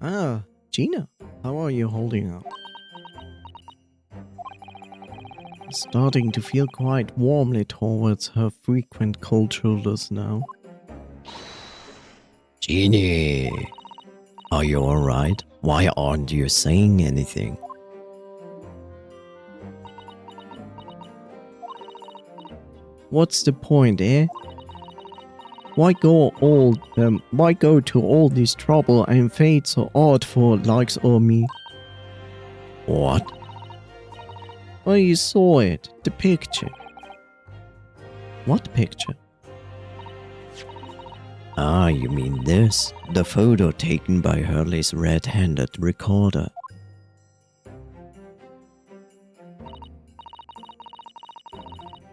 Ah, Gina, how are you holding up? Starting to feel quite warmly towards her frequent cold shoulders now. Jeannie, are you alright? Why aren't you saying anything? What's the point, eh? Why go to all this trouble and fate so odd for likes or me? What? Oh, you saw it, the picture. What picture? Ah, you mean this? The photo taken by Hurley's red-handed recorder.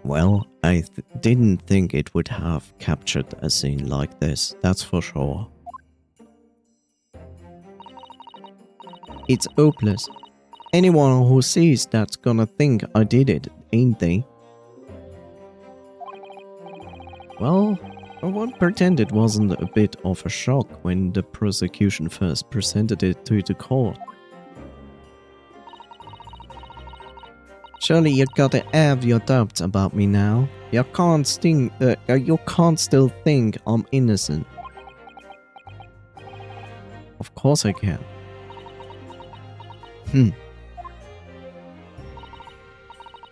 Well, I didn't think it would have captured a scene like this, that's for sure. It's hopeless. Anyone who sees that's gonna think I did it, ain't they? Well, I won't pretend it wasn't a bit of a shock when the prosecution first presented it to the court. Surely you gotta have your doubts about me now. You can't still think I'm innocent. Of course I can.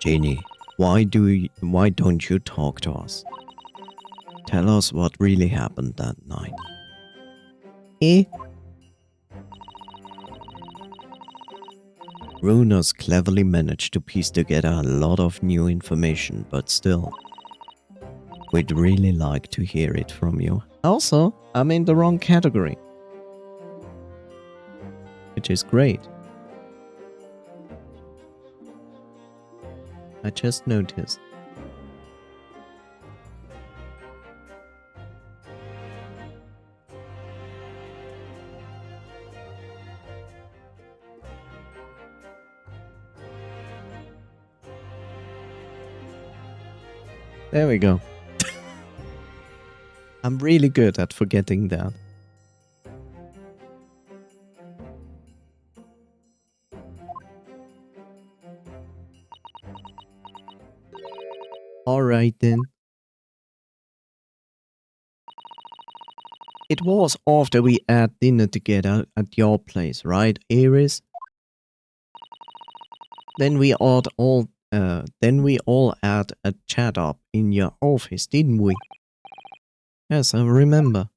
Jeannie, why don't you talk to us? Tell us what really happened that night. Eh? Runas cleverly managed to piece together a lot of new information, but still, we'd really like to hear it from you. Also, I'm in the wrong category. Which is great. I just noticed. There we go. I'm really good at forgetting that. Alright then. It was after we had dinner together at your place, right, Iris? Then we all had a chat up in your office, didn't we? Yes, I remember.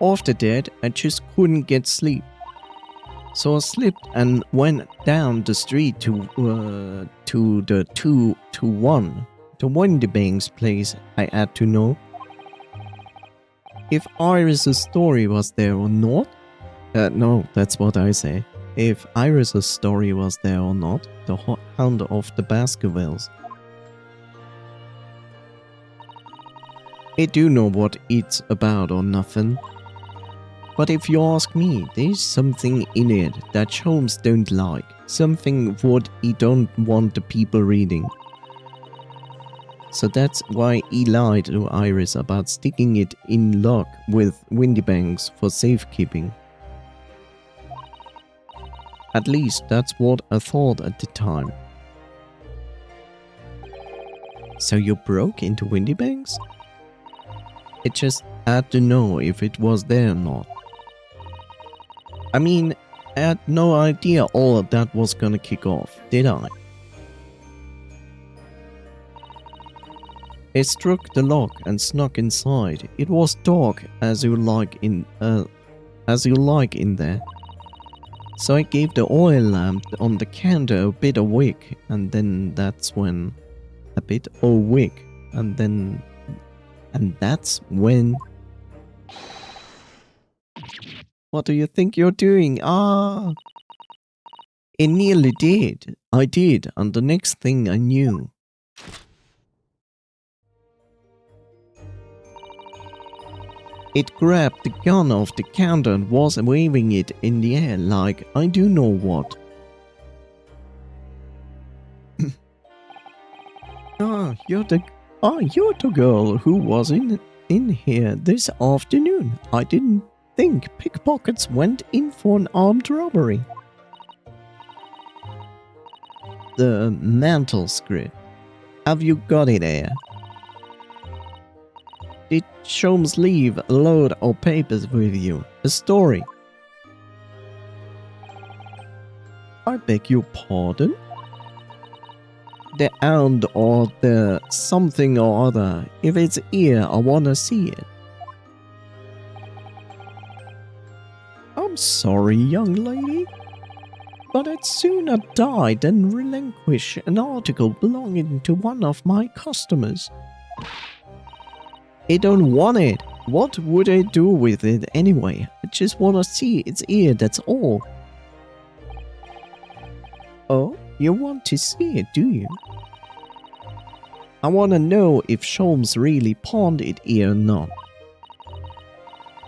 After that, I just couldn't get sleep. So I slipped and went down the street to the 221, the Wendybank's place. I had to know if Iris's story was there or not. No, that's what I say. If Iris's story was there or not, the Hound of the Baskervilles. I do know what it's about or nothing. But if you ask me, there's something in it that Holmes don't like. Something what he don't want the people reading. So that's why he lied to Iris about sticking it in lock with Windybanks for safekeeping. At least that's what I thought at the time. So you broke into Windybanks? I just had to know if it was there or not. I mean, I had no idea all of that was gonna kick off, did I? I struck the lock and snuck inside. It was dark as you like in there. So I gave the oil lamp on the counter a bit of wick, and then that's when that's when. What do you think you're doing? Ah! It nearly did. I did, and the next thing I knew. It grabbed the gun off the counter and was waving it in the air like I do know what. Ah, you're the girl who was in here this afternoon. I didn't think pickpockets went in for an armed robbery. The mantle script. Have you got it there? Did Sholmes leave a load of papers with you? A story? I beg your pardon? The and or the something or other. If it's here, I wanna see it. I'm sorry, young lady, but I'd sooner die than relinquish an article belonging to one of my customers. I don't want it. What would I do with it anyway? I just wanna see its ear, that's all. Oh, you want to see it, do you? I wanna know if Sholmes really pawned it here or not.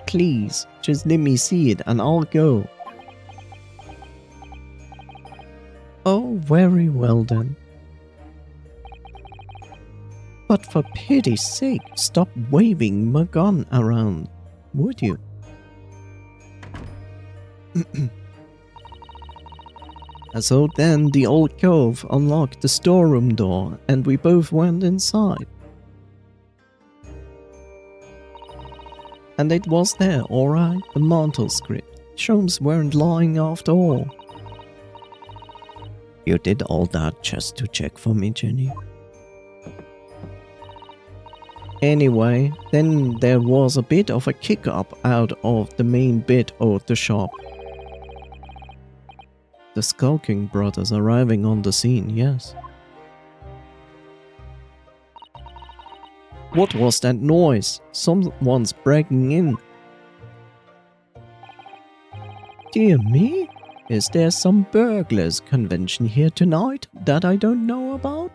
Please, just let me see it and I'll go. Oh, very well then. But for pity's sake, stop waving my gun around, would you? So then the old cove unlocked the storeroom door and we both went inside. And it was there, alright, the mantle script. Sholmes weren't lying after all. You did all that just to check for me, Jenny? Anyway, then there was a bit of a kick-up out of the main bit of the shop. The skulking brothers arriving on the scene, yes. What was that noise? Someone's breaking in. Dear me, is there some burglars convention here tonight that I don't know about?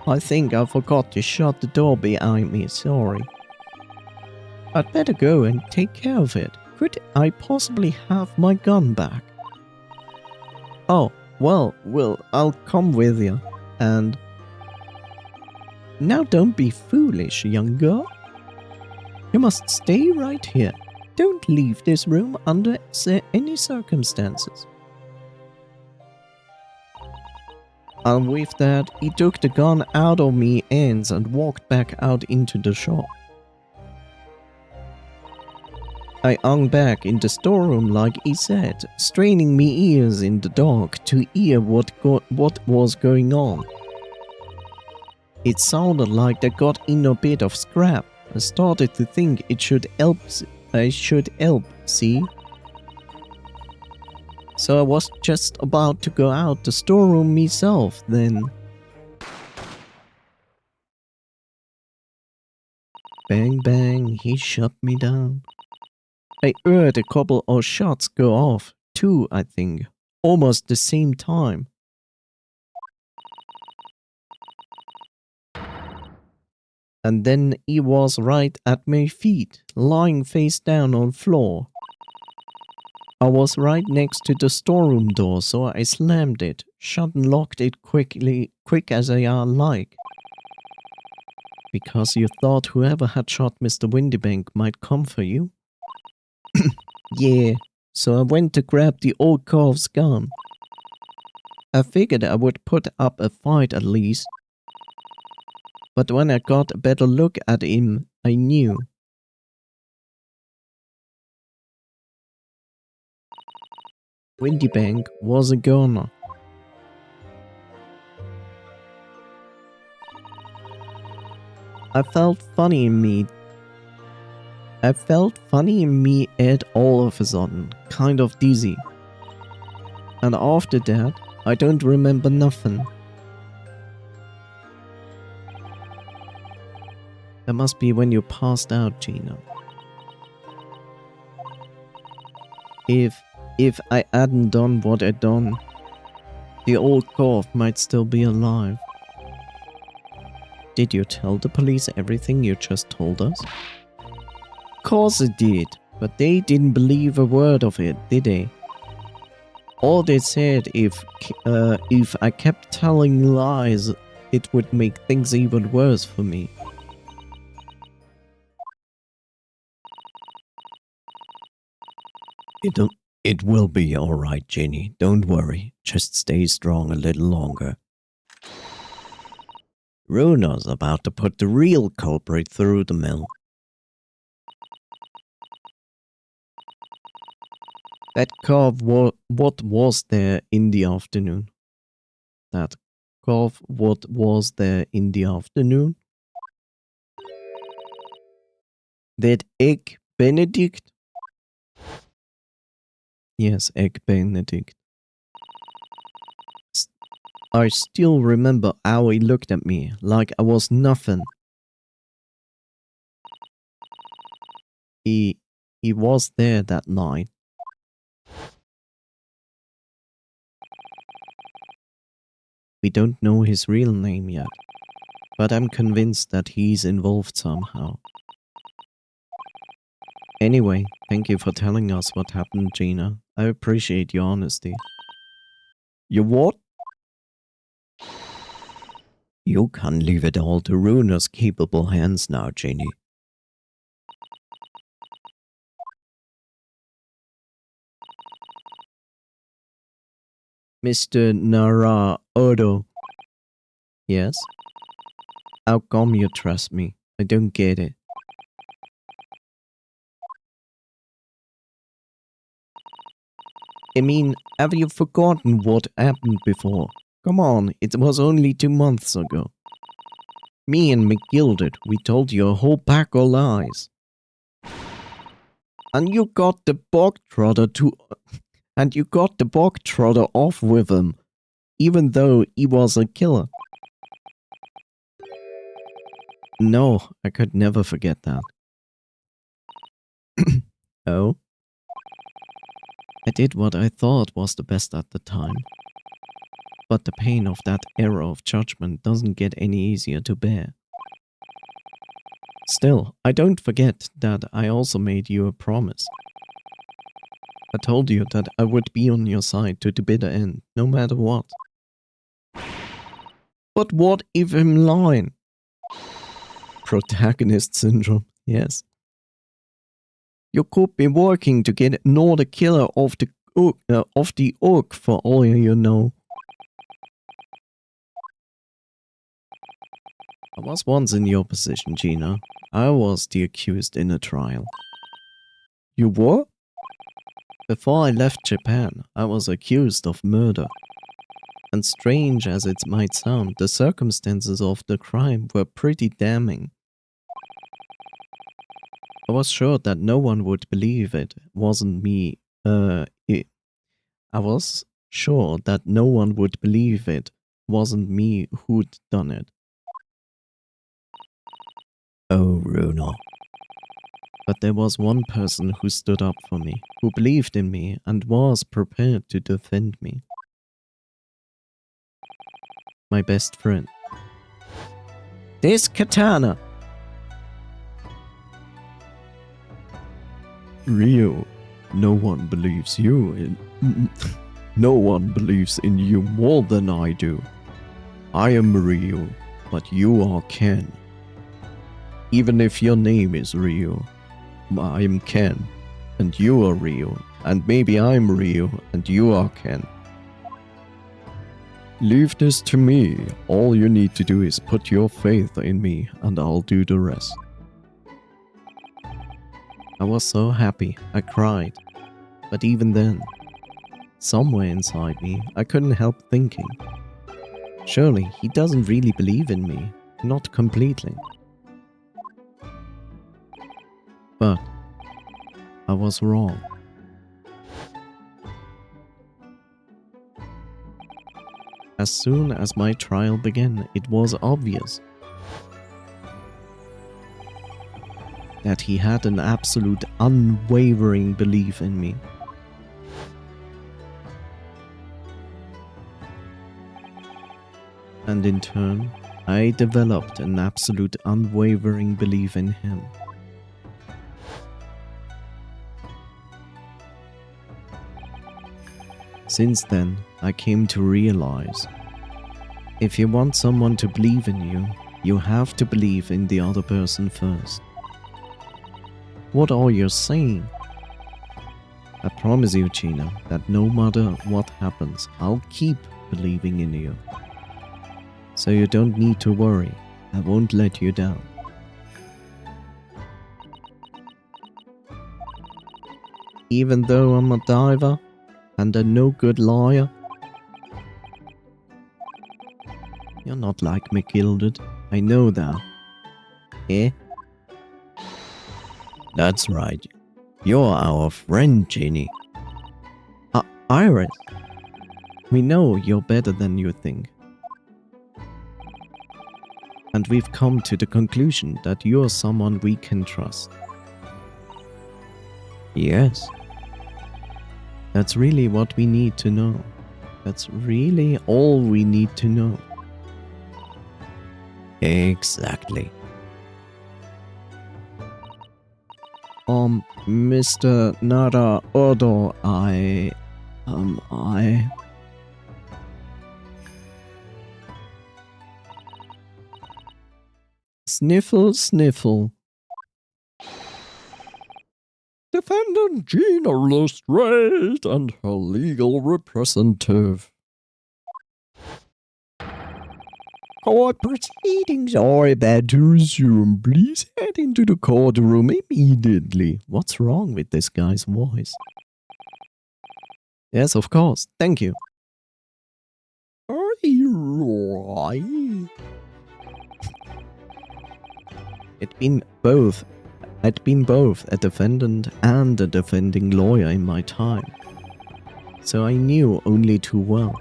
I think I forgot to shut the door behind me, sorry. I'd better go and take care of it. Could I possibly have my gun back? Oh, well, I'll come with you, and... Now don't be foolish, young girl. You must stay right here. Don't leave this room under any circumstances. And with that, he took the gun out of me hands and walked back out into the shop. I hung back in the storeroom like he said, straining me ears in the dark to hear what was going on. It sounded like they got in a bit of scrap. I started to think I should help, see? So I was just about to go out the storeroom myself then. Bang bang, he shut me down. I heard a couple of shots go off, too, I think, almost the same time. And then he was right at my feet, lying face down on floor. I was right next to the storeroom door, so I slammed it, shut and locked it quick as I like. Because you thought whoever had shot Mr. Windybank might come for you? Yeah, so I went to grab the old calf's gun. I figured I would put up a fight at least. But when I got a better look at him, I knew. Windybank was a goner. I felt funny in me at all of a sudden, kind of dizzy. And after that, I don't remember nothing. That must be when you passed out, Gina. If I hadn't done what I'd done, the old calf might still be alive. Did you tell the police everything you just told us? Course I did, but they didn't believe a word of it, did they? All they said if I kept telling lies it would make things even worse for me. It will be alright, Ginny. Don't worry. Just stay strong a little longer. Runa's about to put the real culprit through the mill. That calf, what was there in the afternoon? That calf, what was there in the afternoon? That egg Benedict? Yes, egg Benedict. I still remember how he looked at me, like I was nothing. He was there that night. We don't know his real name yet, but I'm convinced that he's involved somehow. Anyway, thank you for telling us what happened, Gina. I appreciate your honesty. Your what? You can't leave it all to Runa's capable hands now, Ginny. Mr. Nara Odo. Yes? How come you trust me? I don't get it. I mean, have you forgotten what happened before? Come on, it was only 2 months ago. Me and McGilded, we told you a whole pack of lies. And you got the bog trotter off with him, even though he was a killer. No, I could never forget that. Oh? I did what I thought was the best at the time. But the pain of that error of judgment doesn't get any easier to bear. Still, I don't forget that I also made you a promise. I told you that I would be on your side to the bitter end, no matter what. But what if I'm lying? Protagonist syndrome, yes. You could be working to get another killer off the hook for all you know. I was once in your position, Gina. I was the accused in a trial. You were? Before I left Japan, I was accused of murder. And strange as it might sound, the circumstances of the crime were pretty damning. I was sure that no one would believe it wasn't me. I was sure that no one would believe it wasn't me who'd done it. Oh, Runa. But there was one person who stood up for me, who believed in me and was prepared to defend me. My best friend. This katana! Ryo, no one believes you in... No one believes in you more than I do. I am Ryo, but you are Ken. Even if your name is Ryo, I am Ken, and you are Ryo, and maybe I'm Ryo, and you are Ken. Leave this to me. All you need to do is put your faith in me, and I'll do the rest. I was so happy, I cried. But even then, somewhere inside me, I couldn't help thinking. Surely he doesn't really believe in me, not completely. But I was wrong. As soon as my trial began, it was obvious that he had an absolute unwavering belief in me. And in turn, I developed an absolute unwavering belief in him. Since then, I came to realize If you want someone to believe in you, you have to believe in the other person first. What are you saying? I promise you, Gina, that no matter what happens, I'll keep believing in you. So you don't need to worry. I won't let you down. Even though I'm a diver and a no-good liar, you're not like me, Gilded. I know that. Eh? That's right. You're our friend, Ginny. Iris, we know you're better than you think. And we've come to the conclusion that you're someone we can trust. Yes. That's really what we need to know. That's really all we need to know. Exactly. Mr. Nara Odo, I... Sniffle, sniffle. Defendant Gina Lestrade and her legal representative. Court proceedings are about to resume. Please head into the courtroom immediately. What's wrong with this guy's voice? Yes, of course. Thank you. Are you right? I'd been both a defendant and a defending lawyer in my time. So I knew only too well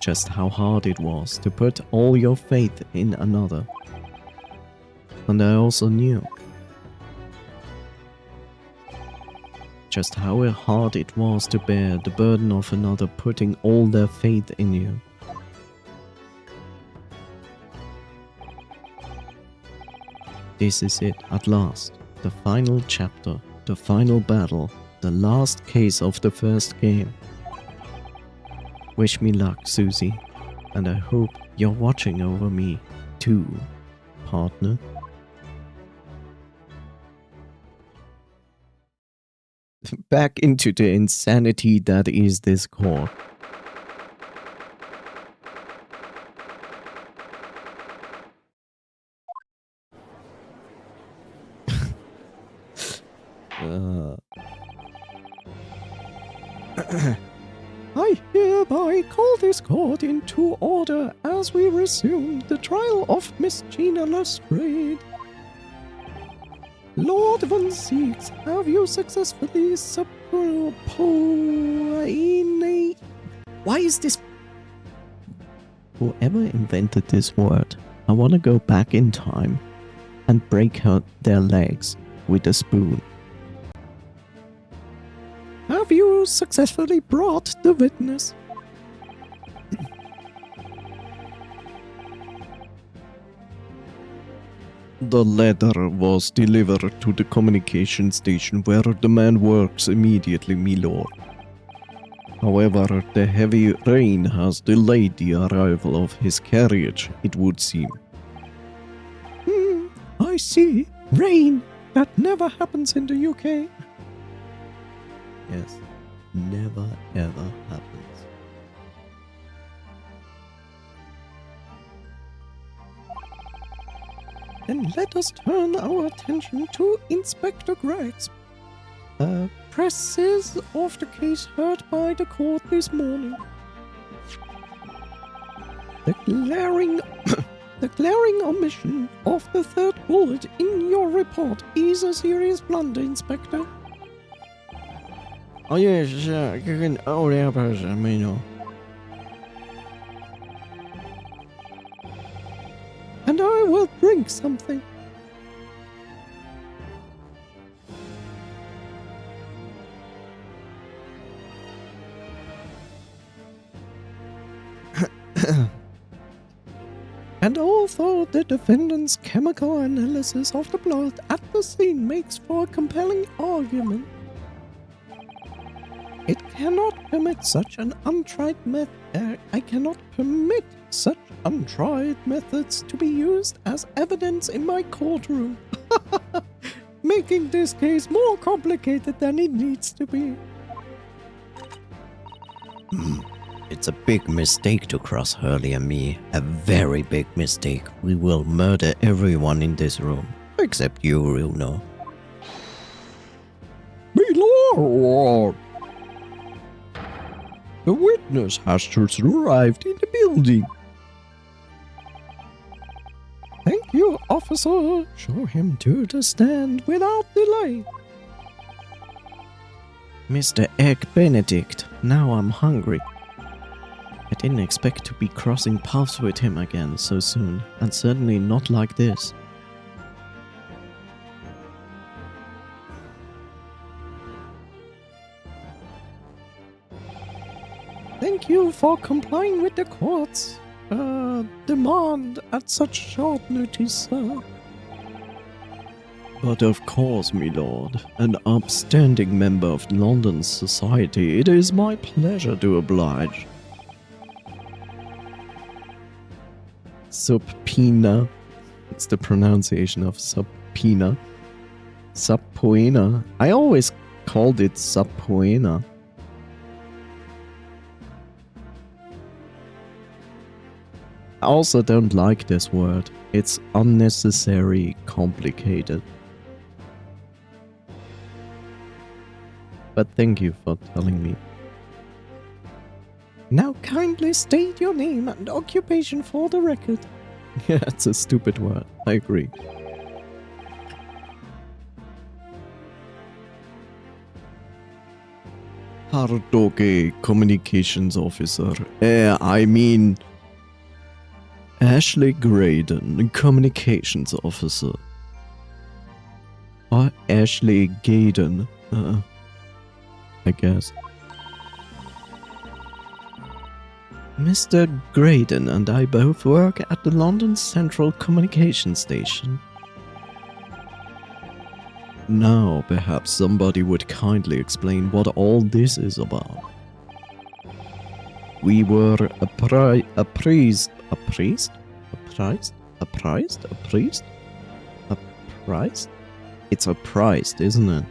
just how hard it was to put all your faith in another. And I also knew just how hard it was to bear the burden of another putting all their faith in you. This is it, at last. The final chapter, the final battle, the last case of the first game. Wish me luck, Susie, and I hope you're watching over me, too, partner. Back into the insanity that is this court. I hereby call this court into order as we resume the trial of Miss Gina Lestrade. Lord Von Six, have you successfully Why is this? Whoever invented this word, I want to go back in time and break their legs with a spoon. Have you successfully brought the witness? The letter was delivered to the communication station where the man works immediately, my lord. However, the heavy rain has delayed the arrival of his carriage, it would seem. I see. Rain. That never happens in the UK. Yes, never ever happens. Then let us turn our attention to Inspector Gregg's presses of the case heard by the court this morning. The glaring omission of the third bullet in your report is a serious blunder, Inspector. Oh yes, sir. You can that person, you know. And I will drink something. And although the defendant's chemical analysis of the blood at the scene makes for a compelling argument, it cannot permit such an untried method. I cannot permit such untried methods to be used as evidence in my courtroom, making this case more complicated than it needs to be. It's a big mistake to cross Hurley and me. A very big mistake. We will murder everyone in this room. Except you, Runo. Milord! The witness has just arrived in the building. Thank you, officer. Show him to the stand without delay. Mr. Egg Benedict, now I'm hungry. I didn't expect to be crossing paths with him again so soon, and certainly not like this. Thank you for complying with the court's demand at such short notice, sir. But of course, my lord, an upstanding member of London's society, it is my pleasure to oblige. Subpoena. It's the pronunciation of subpoena. Subpoena. I always called it subpoena. I also don't like this word. It's unnecessary complicated. But thank you for telling me. Now kindly state your name and occupation for the record. Yeah, it's a stupid word. I agree. Hardoge Communications Officer. I mean... Ashley Graydon, Communications Officer. Or Ashley Gaydon. I guess. Mr. Graydon and I both work at the London Central Communication Station. Now, perhaps somebody would kindly explain what all this is about. We were apprised. It's apprised, isn't it?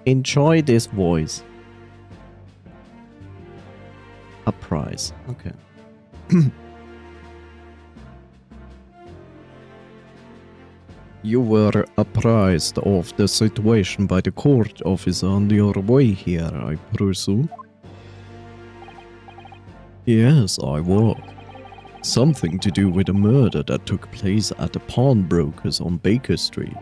Enjoy this voice. Apprise. Okay. You were apprised of the situation by the court officer on your way here, I presume? Yes, I was. Something to do with a murder that took place at the pawnbrokers on Baker Street.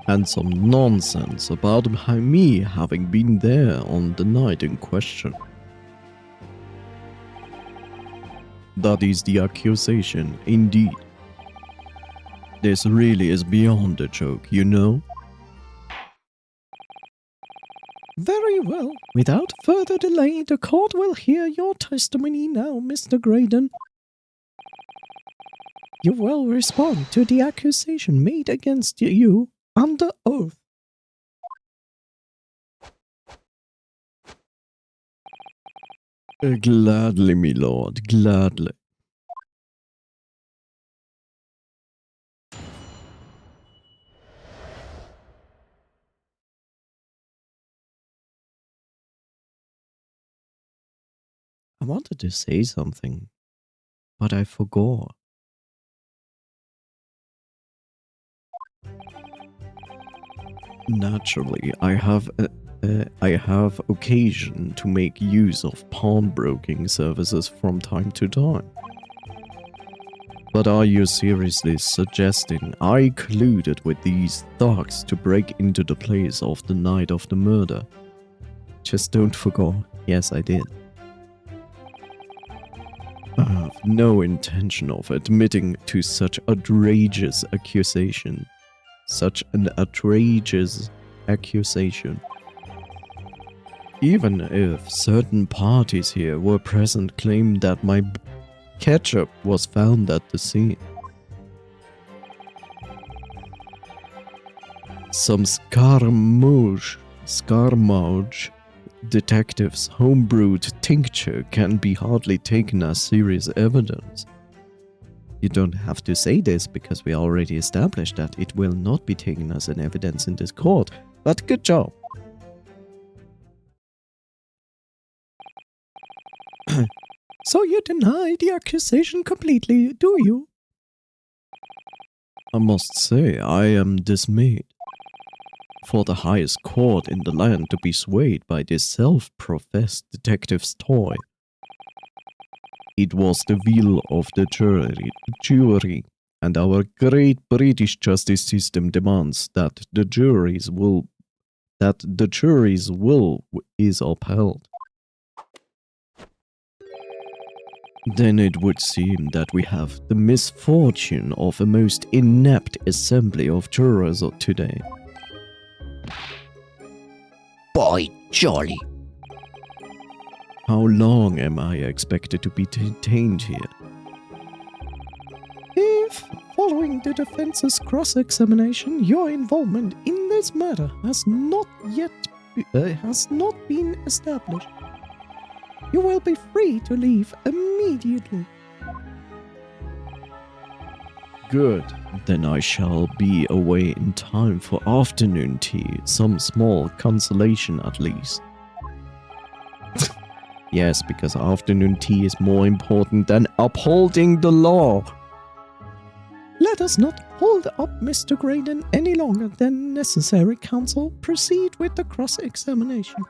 And some nonsense about me having been there on the night in question. That is the accusation, indeed. This really is beyond a joke, you know? Very well. Without further delay, the court will hear your testimony now, Mr. Graydon. You will respond to the accusation made against you under oath. Gladly, my lord, gladly. I wanted to say something, but I forgot. Naturally, I have occasion to make use of pawnbroking services from time to time. But are you seriously suggesting I colluded with these thugs to break into the place of the night of the murder? Just don't forget, yes I did. I have no intention of admitting to such outrageous accusation. Such an outrageous accusation. Even if certain parties here were present claim that my ketchup was found at the scene. Some scaramouche detectives' homebrewed tincture can be hardly taken as serious evidence. You don't have to say this because we already established that it will not be taken as an evidence in this court, but good job. So you deny the accusation completely, do you? I must say, I am dismayed. For the highest court in the land to be swayed by this self-professed detective's toy. It was the will of the jury, and our great British justice system demands that the jury's will is upheld. Then it would seem that we have the misfortune of a most inept assembly of jurors today. By jolly! How long am I expected to be detained here? If, following the defense's cross-examination, your involvement in this matter has not been established, you will be free to leave immediately. Good, then I shall be away in time for afternoon tea, some small consolation at least. Yes, because afternoon tea is more important than upholding the law. Let us not hold up Mr. Graydon any longer than necessary, counsel. Proceed with the cross-examination.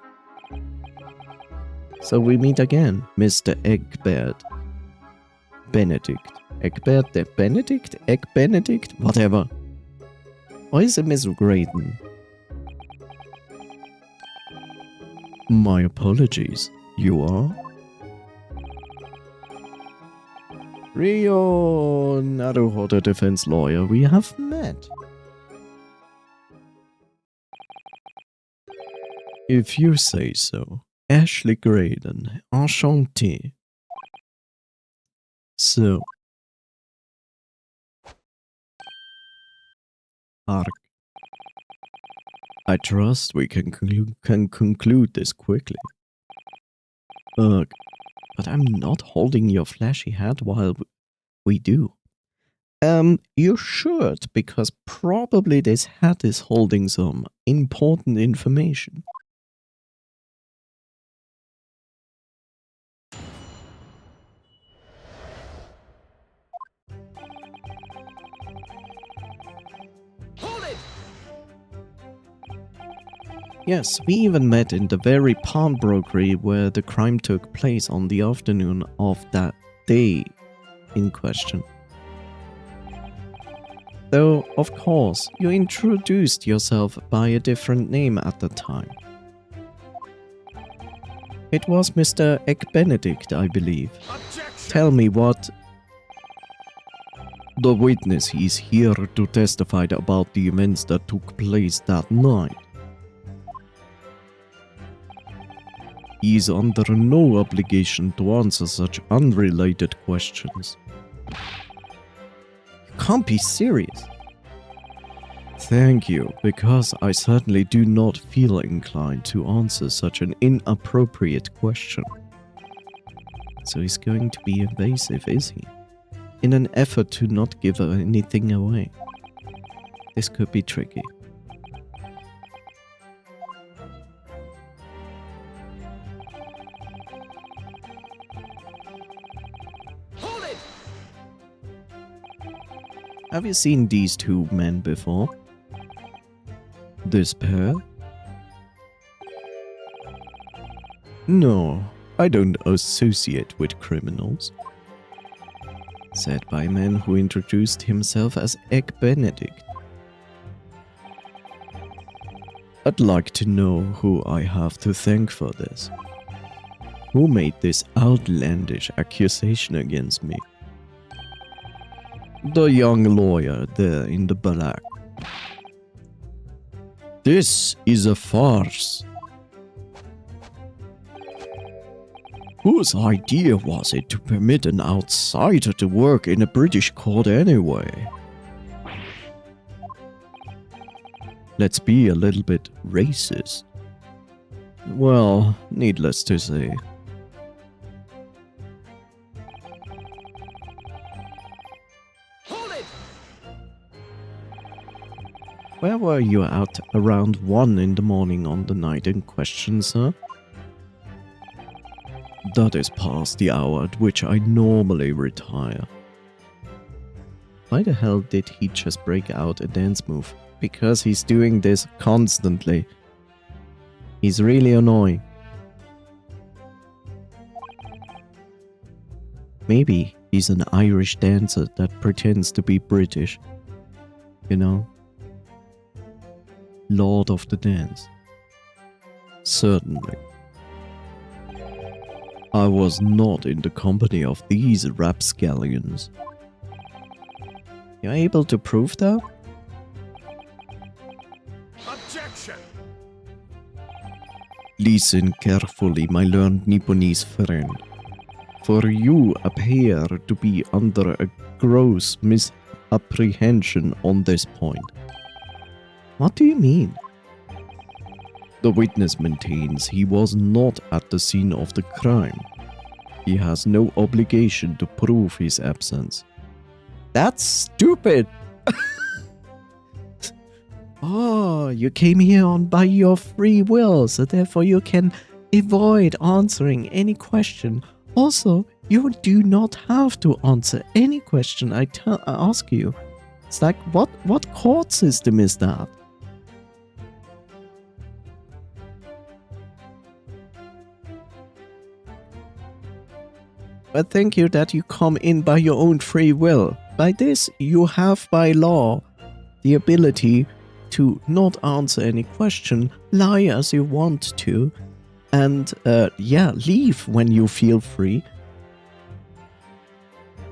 So we meet again, Mr. Egbert Benedict. Egbert the Benedict? Egg Benedict? Whatever. Why is it Miss Graydon? My apologies. You are? Rio Naruhodo defense lawyer, we have met. If you say so. Ashley Graydon, enchanté. So. Ark. I trust we can conclude this quickly. Ugh, but I'm not holding your flashy head while we do. You should, because probably this hat is holding some important information. Hold it! Yes, we even met in the very pawnbrokery where the crime took place on the afternoon of that day in question. Though, of course, you introduced yourself by a different name at the time. It was Mr. Ekbenedict, I believe. Objection! Tell me what... The witness is here to testify about the events that took place that night. He is under no obligation to answer such unrelated questions. You can't be serious. Thank you, because I certainly do not feel inclined to answer such an inappropriate question. So he's going to be evasive, is he? In an effort to not give anything away. This could be tricky. Hold it! Have you seen these two men before? This pair? No, I don't associate with criminals. Said by a man who introduced himself as Egg Benedict. I'd like to know who I have to thank for this. Who made this outlandish accusation against me? The young lawyer there in the black. This is a farce. Whose idea was it to permit an outsider to work in a British court anyway? Let's be a little bit racist. Well, needless to say. Hold it! Where were you at around 1 in the morning on the night in question, sir? That is past the hour at which I normally retire. Why the hell did he just break out a dance move? Because he's doing this constantly. He's really annoying. Maybe he's an Irish dancer that pretends to be British. You know? Lord of the Dance. Certainly. I was not in the company of these rapscallions. You're able to prove that? Objection! Listen carefully, my learned Nipponese friend. For you appear to be under a gross misapprehension on this point. What do you mean? The witness maintains he was not at the scene of the crime. He has no obligation to prove his absence. That's stupid! Oh, you came here on by your free will, so therefore you can avoid answering any question. Also, you do not have to answer any question I ask you. It's like, what court system is that? But thank you that you come in by your own free will. By this, you have by law the ability to not answer any question, lie as you want to, and leave when you feel free.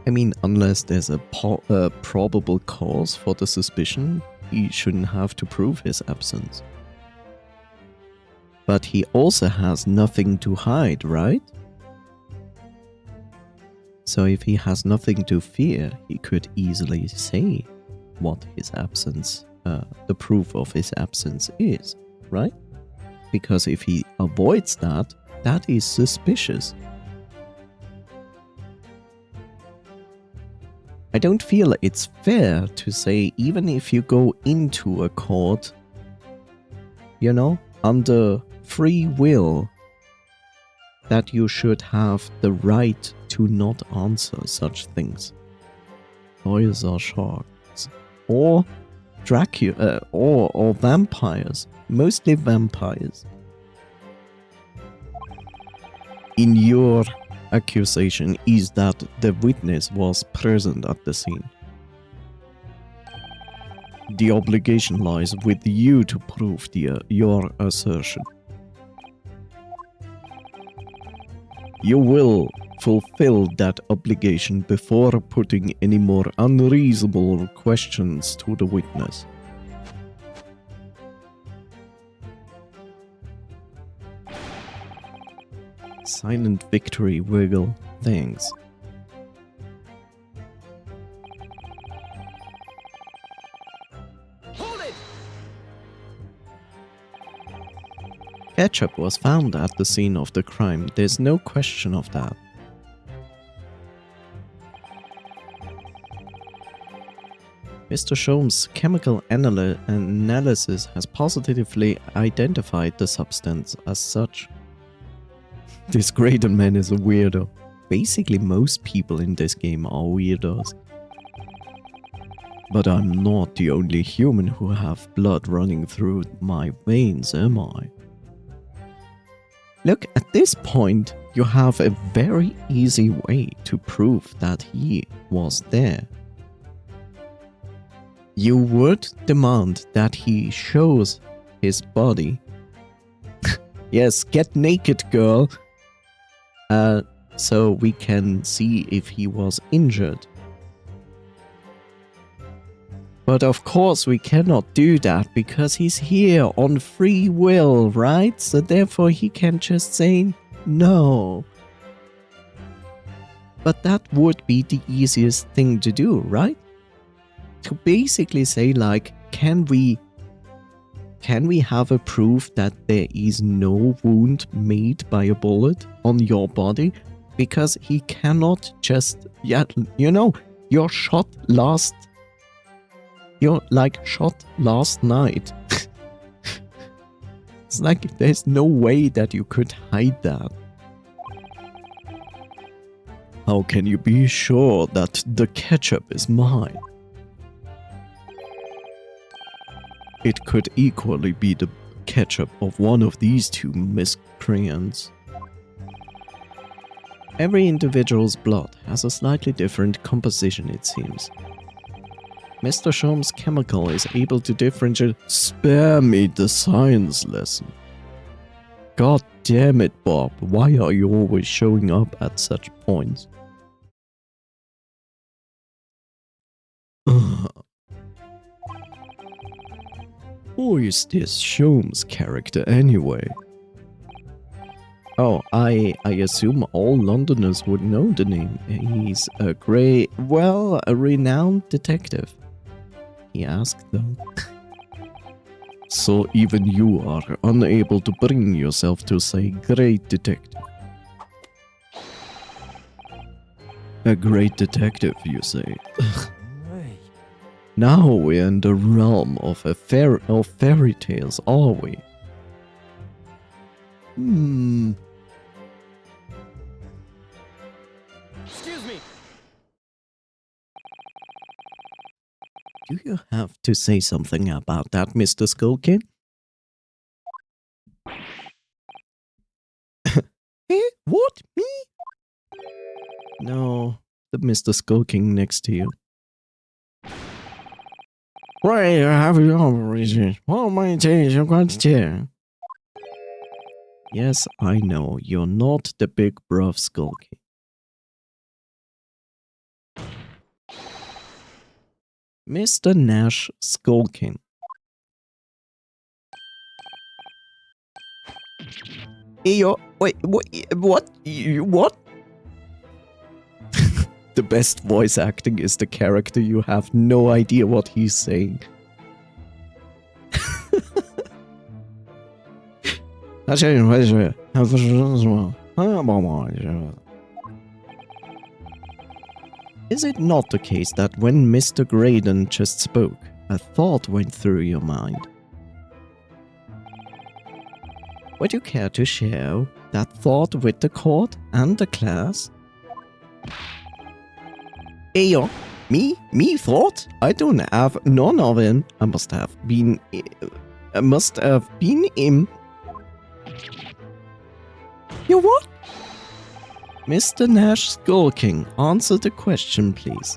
I mean, unless there's a probable cause for the suspicion, he shouldn't have to prove his absence. But he also has nothing to hide, right? So if he has nothing to fear, he could easily say what his absence, the proof of his absence is, right? Because if he avoids that, that is suspicious. I don't feel it's fair to say, even if you go into a court, you know, under free will, that you should have the right to not answer such things. Lawyers are sharks. Or Dracula, or vampires. Mostly vampires. In your accusation is that the witness was present at the scene. The obligation lies with you to prove your assertion. You will fulfill that obligation before putting any more unreasonable questions to the witness. Silent victory, Wiggle. Thanks. Hold it! Ketchup was found at the scene of the crime. There's no question of that. Mr. Sholmes' chemical analysis has positively identified the substance as such. This Graydon man is a weirdo. Basically, most people in this game are weirdos. But I'm not the only human who have blood running through my veins, am I? Look, at this point, you have a very easy way to prove that he was there. You would demand that he shows his body. Yes, get naked, girl. So we can see if he was injured. But of course we cannot do that because he's here on free will, right? So therefore he can just say no. But that would be the easiest thing to do, right? To basically say like, can we Can we have a proof that there is no wound made by a bullet on your body? Because he cannot just, yeah, you know, you're like shot last night. It's like there's no way that you could hide that. How can you be sure that the ketchup is mine? It could equally be the ketchup of one of these two miscreants. Every individual's blood has a slightly different composition, it seems. Mr. Sholmes' chemical is able to differentiate. Spare me the science lesson. God damn it, Bob. Why are you always showing up at such points? Who is this Sholmes character anyway? Oh, I assume all Londoners would know the name. He's a renowned detective. He asked though. So even you are unable to bring yourself to say great detective. A great detective, you say? Now we're in the realm of fairy tales, are we? Excuse me. Do you have to say something about that, Mr. Skulkin? Eh? What? Me? No, the Mr. Skulking next to you. Right, have you already? How many days you got here? Yes, I know, you're not the big bruv Skulking. Mr. Nash Skulking. Eyo, wait, what? What? The best voice acting is the character you have no idea what he's saying. Is it not the case that when Mr. Graydon just spoke, a thought went through your mind? Would you care to share that thought with the court and the class? Eyo, me thought? I don't have none of it. I must have been him. You what? Mr. Nash Skulking, answer the question, please.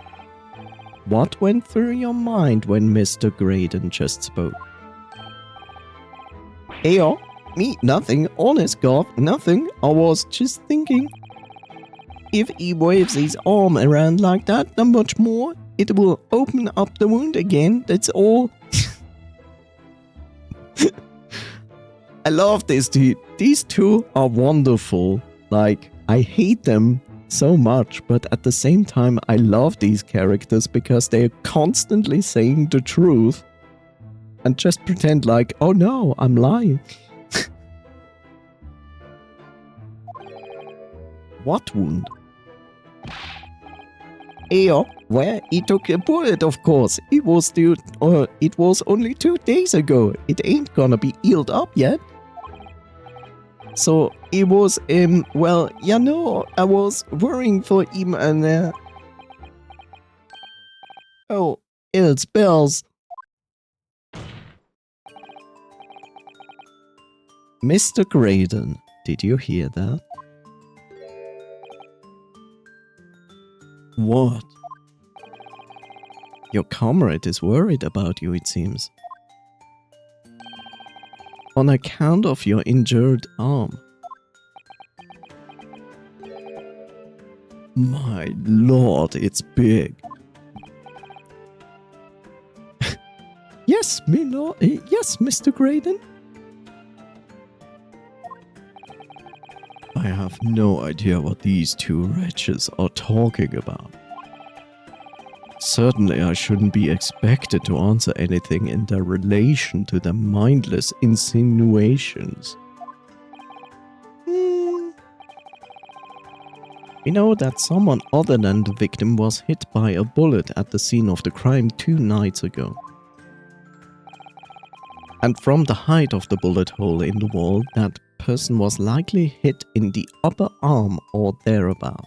What went through your mind when Mr. Graydon just spoke? Eyo, me, nothing. Honest God, nothing. I was just thinking. If he waves his arm around like that, not much more, it will open up the wound again, that's all. I love this dude. These two are wonderful. Like, I hate them so much, but at the same time, I love these characters because they're constantly saying the truth and just pretend like, oh no, I'm lying. What wound? Eyo, where he took a bullet, of course. It was only 2 days ago. It ain't gonna be healed up yet. So it was well, you know, I was worrying for him and oh, it's bells. Mr. Graydon, did you hear that? What? Your comrade is worried about you, it seems. On account of your injured arm. My lord, it's big. Yes, me lord. Yes, Mr. Graydon. I have no idea what these two wretches are talking about. Certainly, I shouldn't be expected to answer anything in their relation to the mindless insinuations. We know that someone other than the victim was hit by a bullet at the scene of the crime 2 nights ago. And from the height of the bullet hole in the wall, that person was likely hit in the upper arm or thereabout.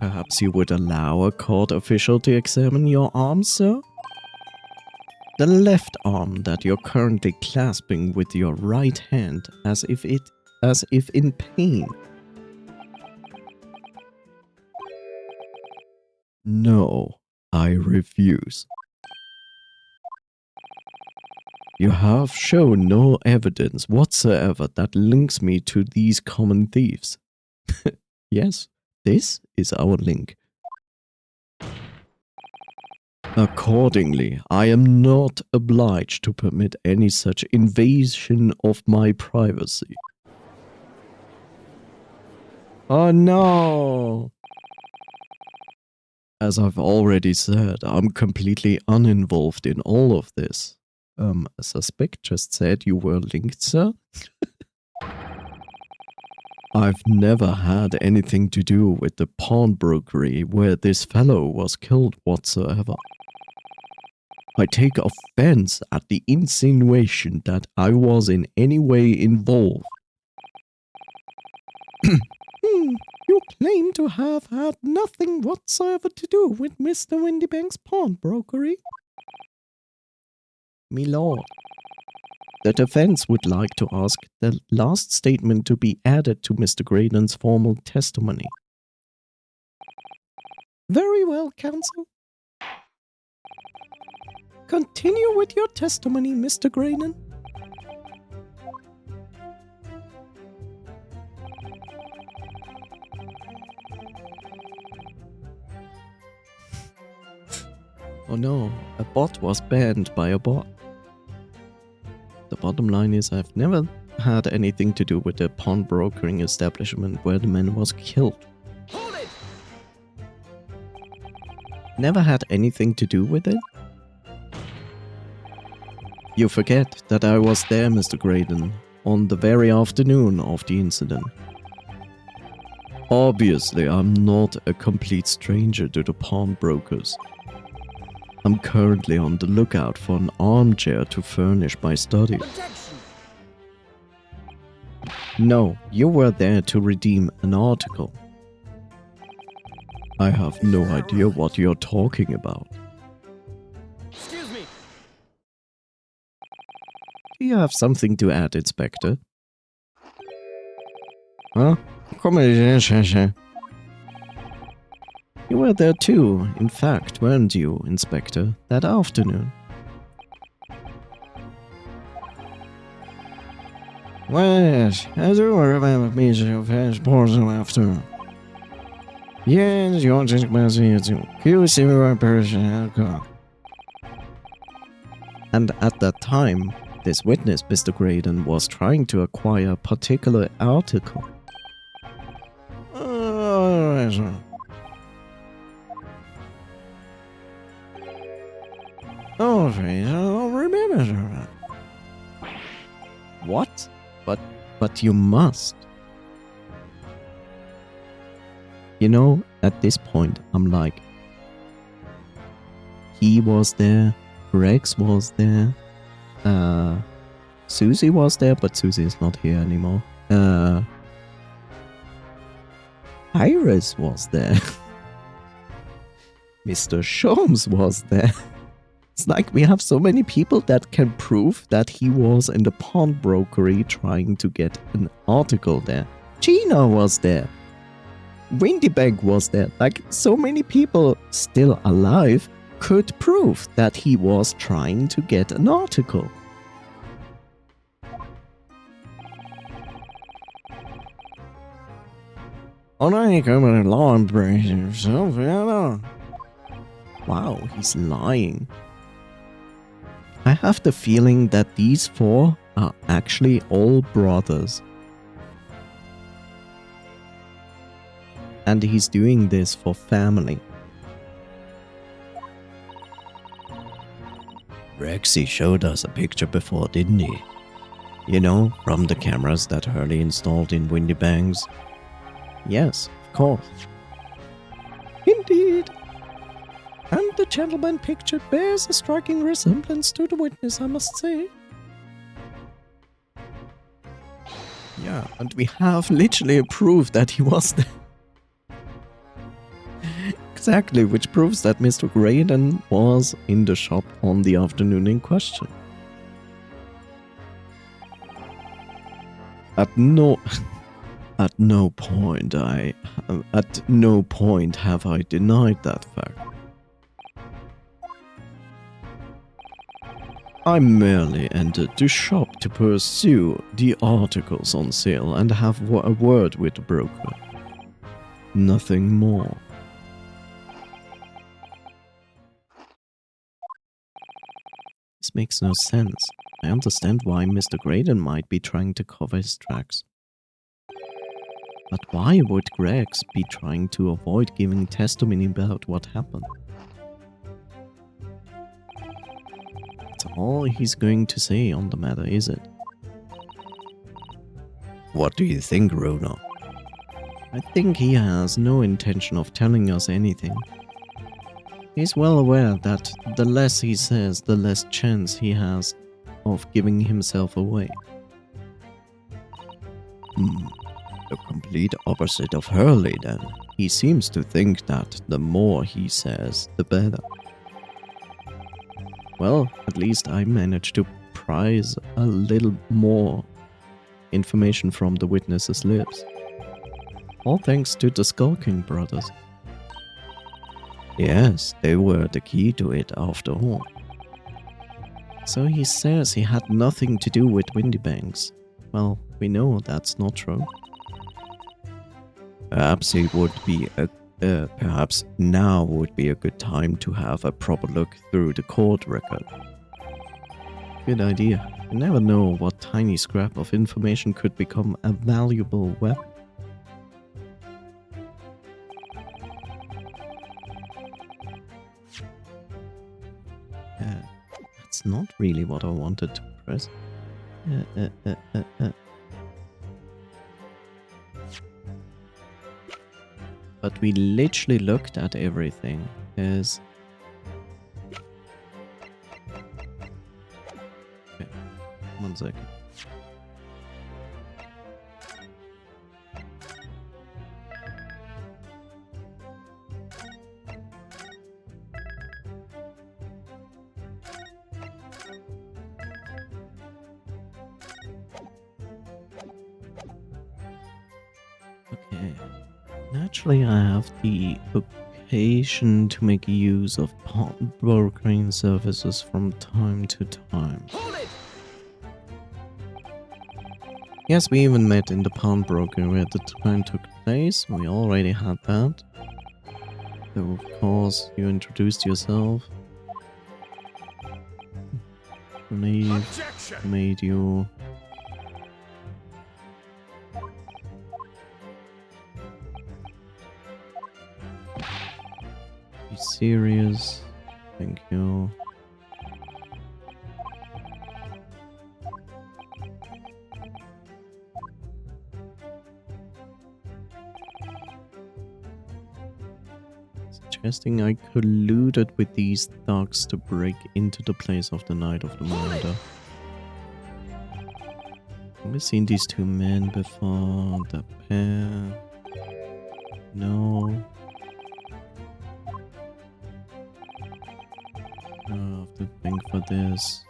Perhaps you would allow a court official to examine your arm, sir? The left arm that you're currently clasping with your right hand as if in pain. No, I refuse. You have shown no evidence whatsoever that links me to these common thieves. Yes, this is our link. Accordingly, I am not obliged to permit any such invasion of my privacy. Oh no! As I've already said, I'm completely uninvolved in all of this. A suspect just said you were linked, sir? I've never had anything to do with the pawnbrokery where this fellow was killed whatsoever. I take offense at the insinuation that I was in any way involved. You claim to have had nothing whatsoever to do with Mr. Windybank's pawnbrokery? My lord, the defense would like to ask the last statement to be added to Mr. Graydon's formal testimony. Very well, counsel. Continue with your testimony, Mr. Graydon. Oh no, a bot was banned by a bot. The bottom line is I've never had anything to do with the pawnbrokering establishment where the man was killed. Hold it! Never had anything to do with it? You forget that I was there, Mr. Graydon, on the very afternoon of the incident. Obviously, I'm not a complete stranger to the pawnbrokers. I'm currently on the lookout for an armchair to furnish my study. Objection! No, you were there to redeem an article. I have no idea what you're talking about. Excuse me! Do you have something to add, Inspector? Huh? Come on. You were there too, in fact, weren't you, Inspector, that afternoon? Well, I do remember meeting your first person after. Yes, you're just busy to kill similar person. And at that time, this witness, Mr. Graydon, was trying to acquire a particular article. Oh, I don't remember that. What? But you must. You know, at this point, I'm like, he was there, Rex was there, Susie was there, but Susie is not here anymore. Iris was there. Mr. Sholmes was there. It's like we have so many people that can prove that he was in the pawnbrokery trying to get an article there. Gina was there. Windybank was there. Like, so many people still alive could prove that he was trying to get an article. Wow, he's lying. I have the feeling that these four are actually all brothers. And he's doing this for family. Rexy showed us a picture before, didn't he? You know, from the cameras that Hurley installed in Windy Banks. Yes, of course. Indeed. And the gentleman pictured bears a striking resemblance to the witness, I must say. Yeah, and we have literally proof that he was there. Exactly, which proves that Mr. Graydon was in the shop on the afternoon in question. At no point have I denied that fact. I merely entered the shop to pursue the articles on sale and have a word with the broker. Nothing more. This makes no sense. I understand why Mr. Graydon might be trying to cover his tracks. But why would Greggs be trying to avoid giving testimony about what happened? That's all he's going to say on the matter, is it? What do you think, Rona? I think he has no intention of telling us anything. He's well aware that the less he says, the less chance he has of giving himself away. The complete opposite of Hurley, then. He seems to think that the more he says, the better. Well, at least I managed to prise a little more information from the witness's lips. All thanks to the Skulking brothers. Yes, they were the key to it after all. So he says he had nothing to do with Windy Banks. Well, we know that's not true. Perhaps now would be a good time to have a proper look through the court record. Good idea. You never know what tiny scrap of information could become a valuable weapon. That's not really what I wanted to press. But we literally looked at everything as... Okay, 1 second. Okay. Naturally, I have the occasion to make use of brokering services from time to time. Yes, we even met in the pawnbroker where the crime took place. We already had that. So, of course, you introduced yourself. Made you... Be serious. Thank you. Suggesting I colluded with these thugs to break into the place of the night of the murder. Have we seen these two men before? The pair? No. I have to think for this.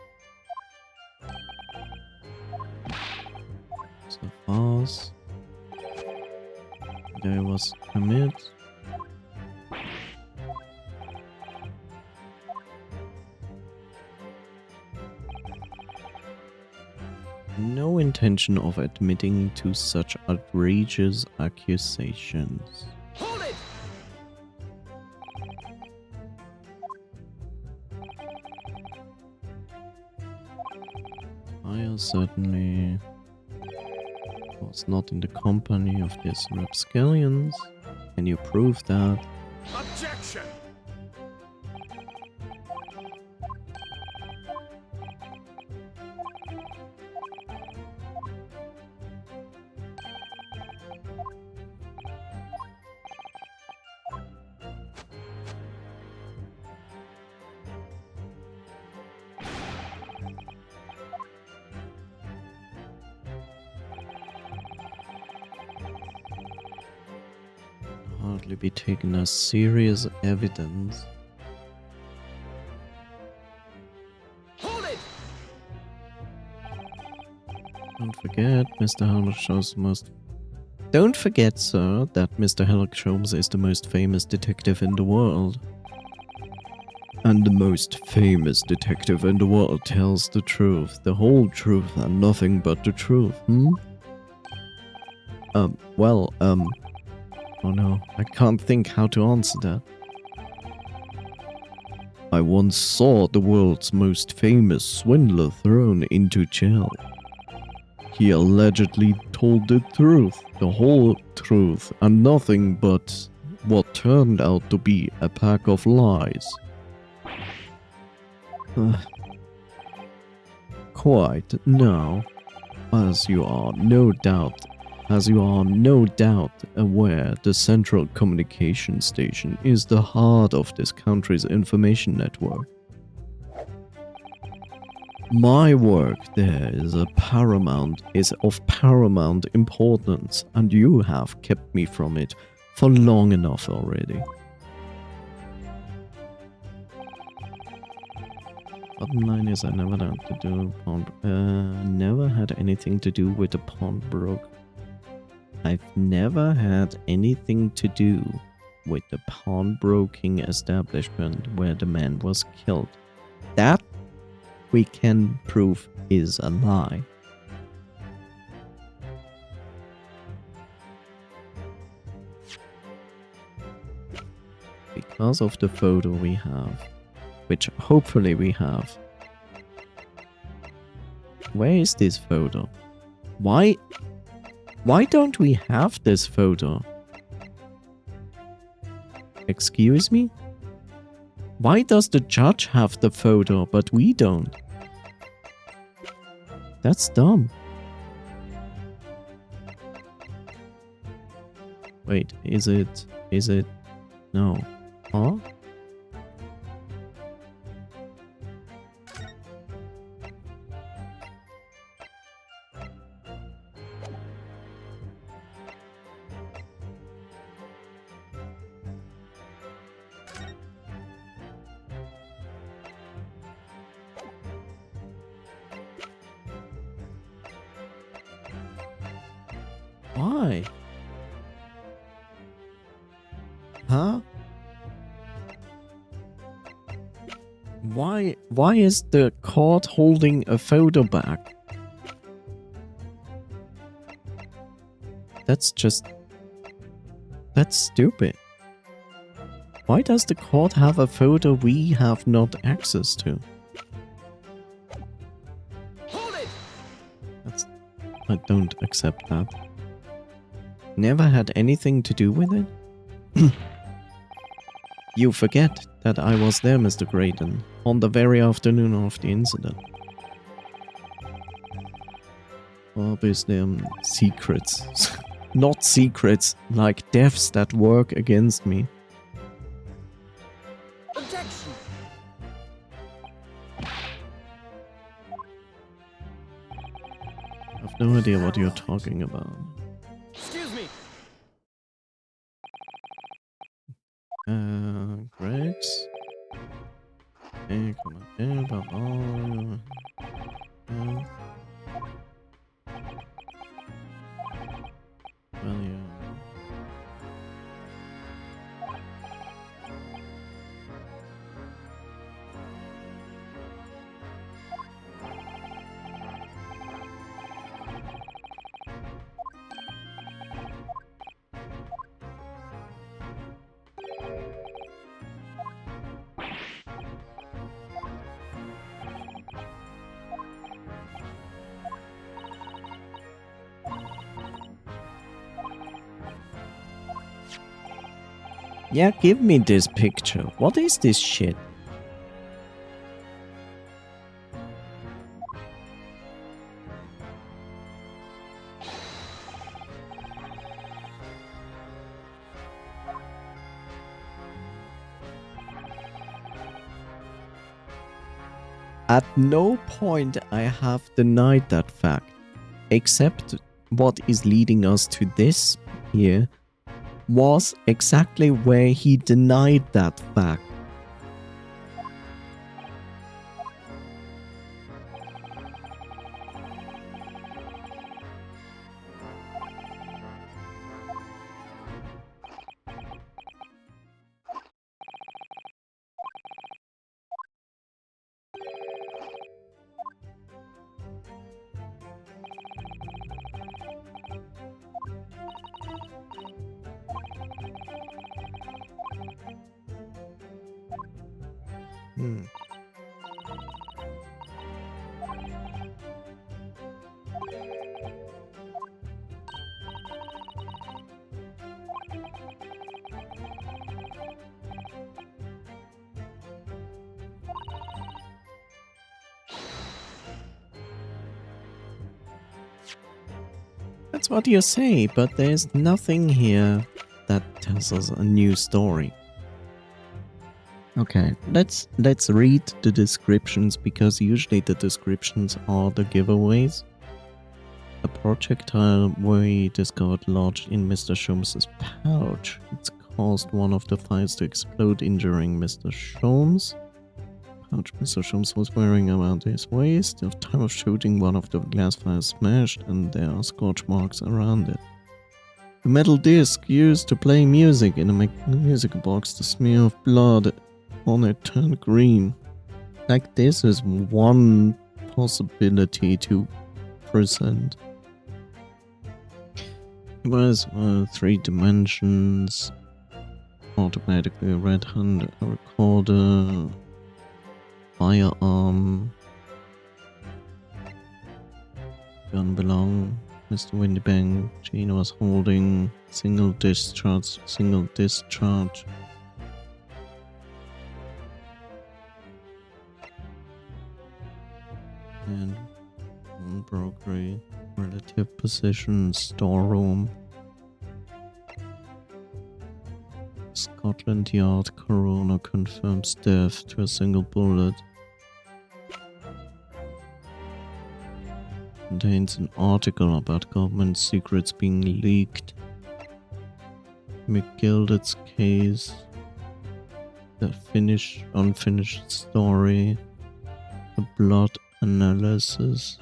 So fast. There was commit. No intention of admitting to such outrageous accusations. I certainly was not in the company of these rapscallions. Can you prove that? Objection! Hardly be taken as serious evidence. Hold it! Don't forget, Mr. Helmsholtz most. Don't forget, sir, that Mr. Helmsholtz is the most famous detective in the world. And the most famous detective in the world tells the truth, the whole truth, and nothing but the truth, Oh no, I can't think how to answer that. I once saw the world's most famous swindler thrown into jail. He allegedly told the truth, the whole truth, and nothing but what turned out to be a pack of lies. Quite now, as you are no doubt aware, the Central Communication Station is the heart of this country's information network. My work there is of paramount importance, and you have kept me from it for long enough already. Bottom line is I never had anything to do with the pawnbroker. I've never had anything to do with the pawnbroking establishment where the man was killed. That we can prove is a lie. Because of the photo we have, which hopefully we have. Where is this photo? Why don't we have this photo? Excuse me? Why does the judge have the photo, but we don't? That's dumb. Wait, is it? No. Huh? Why? Huh? Why is the court holding a photo back? That's stupid. Why does the court have a photo we have not access to? Hold it! I don't accept that. Never had anything to do with it? You forget that I was there, Mr. Graydon, on the very afternoon of the incident. Obviously, secrets. Not secrets, like deaths that work against me. Objection! I have no idea what you're talking about. Excuse me! Greg's. Okay, come on. Well, yeah. Yeah, give me this picture. What is this shit? At no point I have denied that fact, except what is leading us to this here was exactly where he denied that fact. That's what you say, but there's nothing here that tells us a new story. Okay, let's read the descriptions, because usually the descriptions are the giveaways. A projectile we discovered lodged in Mr. Sholmes' pouch. It's caused one of the fires to explode, injuring Mr. Sholmes. Pouch Mr. Sholmes was wearing around his waist. At the time of shooting, one of the glass fires smashed, and there are scorch marks around it. The metal disc used to play music in a music box, the smear of blood on it turned green. Like, this is one possibility to present. It was 3 dimensions, automatically red hand recorder, firearm, gun belong. Mr. Windybank, Gina was holding single discharge. And brokery, relative position, storeroom. Scotland Yard coroner confirms death to a single bullet. Contains an article about government secrets being leaked. McGilded's case. The unfinished story. The blood analysis.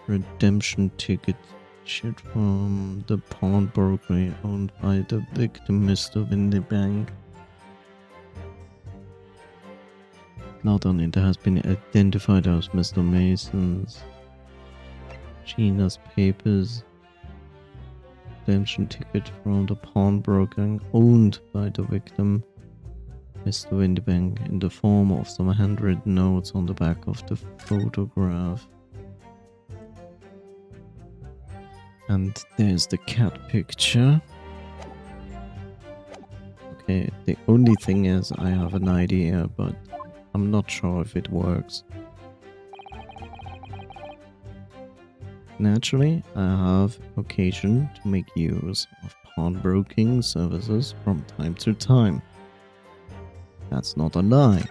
Redemption ticket issued from the pawnbroker owned by the victim, Mr. Windybank. Blood on it has been identified as Mr. Mason's. Gina's papers. Redemption ticket from the pawnbroker owned by the victim, Mr. Windybank, in the form of some handwritten notes on the back of the photograph. And there's the cat picture. Okay, the only thing is I have an idea, but I'm not sure if it works. Naturally, I have occasion to make use of pawnbroking services from time to time. That's not a lie.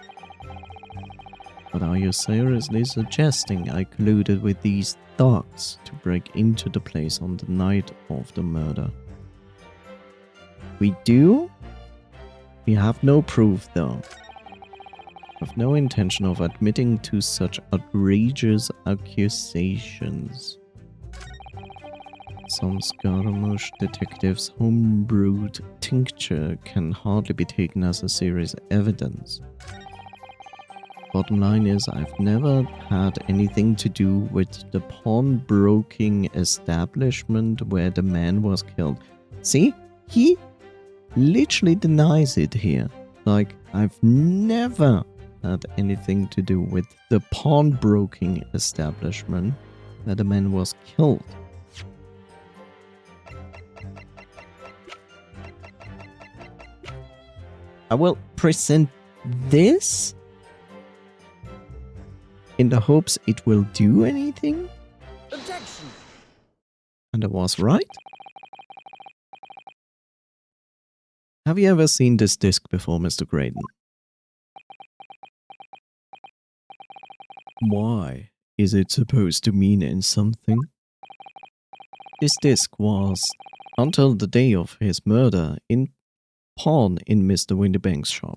But are you seriously suggesting I colluded with these thugs to break into the place on the night of the murder? We do? We have no proof, though. Have no intention of admitting to such outrageous accusations. Some Scaramouche detectives' homebrewed tincture can hardly be taken as a serious evidence. Bottom line is, I've never had anything to do with the pawnbroking establishment where the man was killed. See? He literally denies it here. Like, I've never had anything to do with the pawnbroking establishment where the man was killed. I will present this in the hopes it will do anything. Objection! And I was right. Have you ever seen this disc before, Mr. Graydon? Why is it supposed to mean something? This disc was, until the day of his murder, in pawn in Mr. Windybank's shop.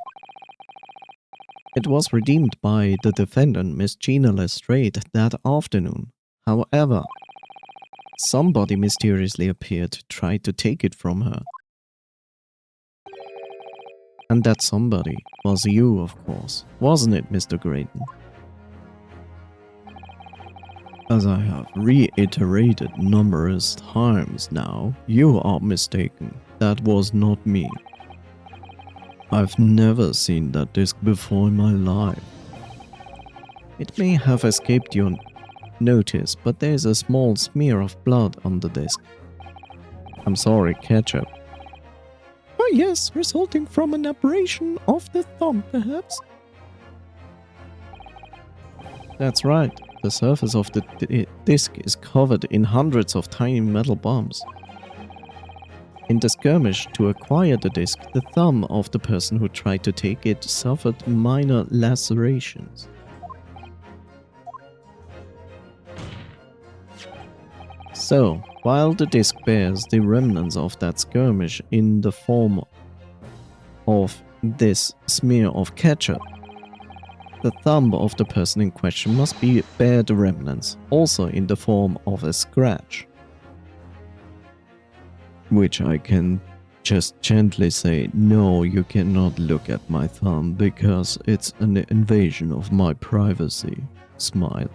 It was redeemed by the defendant, Miss Gina Lestrade, that afternoon. However, somebody mysteriously appeared to try to take it from her. And that somebody was you, of course, wasn't it, Mr. Graydon? As I have reiterated numerous times now, you are mistaken. That was not me. I've never seen that disc before in my life. It may have escaped your notice, but there's a small smear of blood on the disc. I'm sorry, ketchup. Oh yes, resulting from an abrasion of the thumb, perhaps? That's right. The surface of the disc is covered in hundreds of tiny metal bumps. In the skirmish to acquire the disc, the thumb of the person who tried to take it suffered minor lacerations. So, while the disc bears the remnants of that skirmish in the form of this smear of ketchup, the thumb of the person in question must bear the remnants, also in the form of a scratch. Which I can just gently say, no, you cannot look at my thumb because it's an invasion of my privacy. Smile.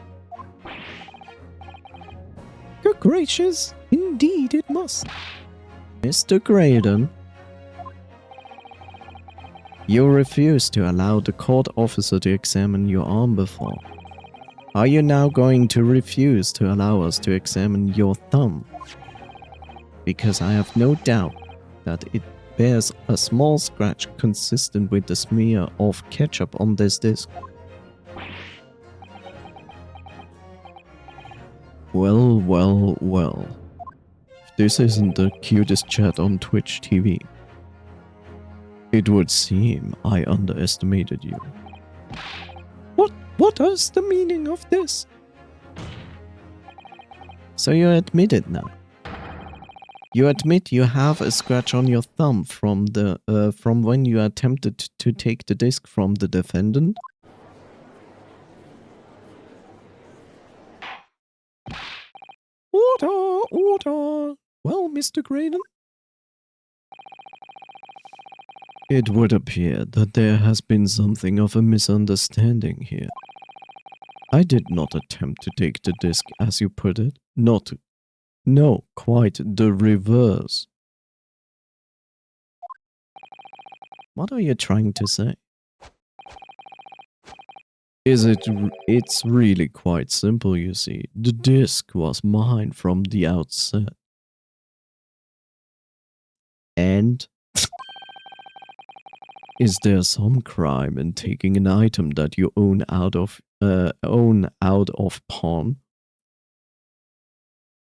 Good gracious, indeed it must. Mr. Graydon, you refuse to allow the court officer to examine your arm before. Are you now going to refuse to allow us to examine your thumb? Because I have no doubt that it bears a small scratch consistent with the smear of ketchup on this disc. Well, well, well. This isn't the cutest chat on Twitch TV. It would seem I underestimated you. What is the meaning of this? So you admit it now. You admit you have a scratch on your thumb from when you attempted to take the disc from the defendant? Order, order. Well, Mr. Graydon? It would appear that there has been something of a misunderstanding here. I did not attempt to take the disc, as you put it. No, quite the reverse. What are you trying to say? It's really quite simple, you see. The disc was mine from the outset. And? Is there some crime in taking an item that you own out of pawn?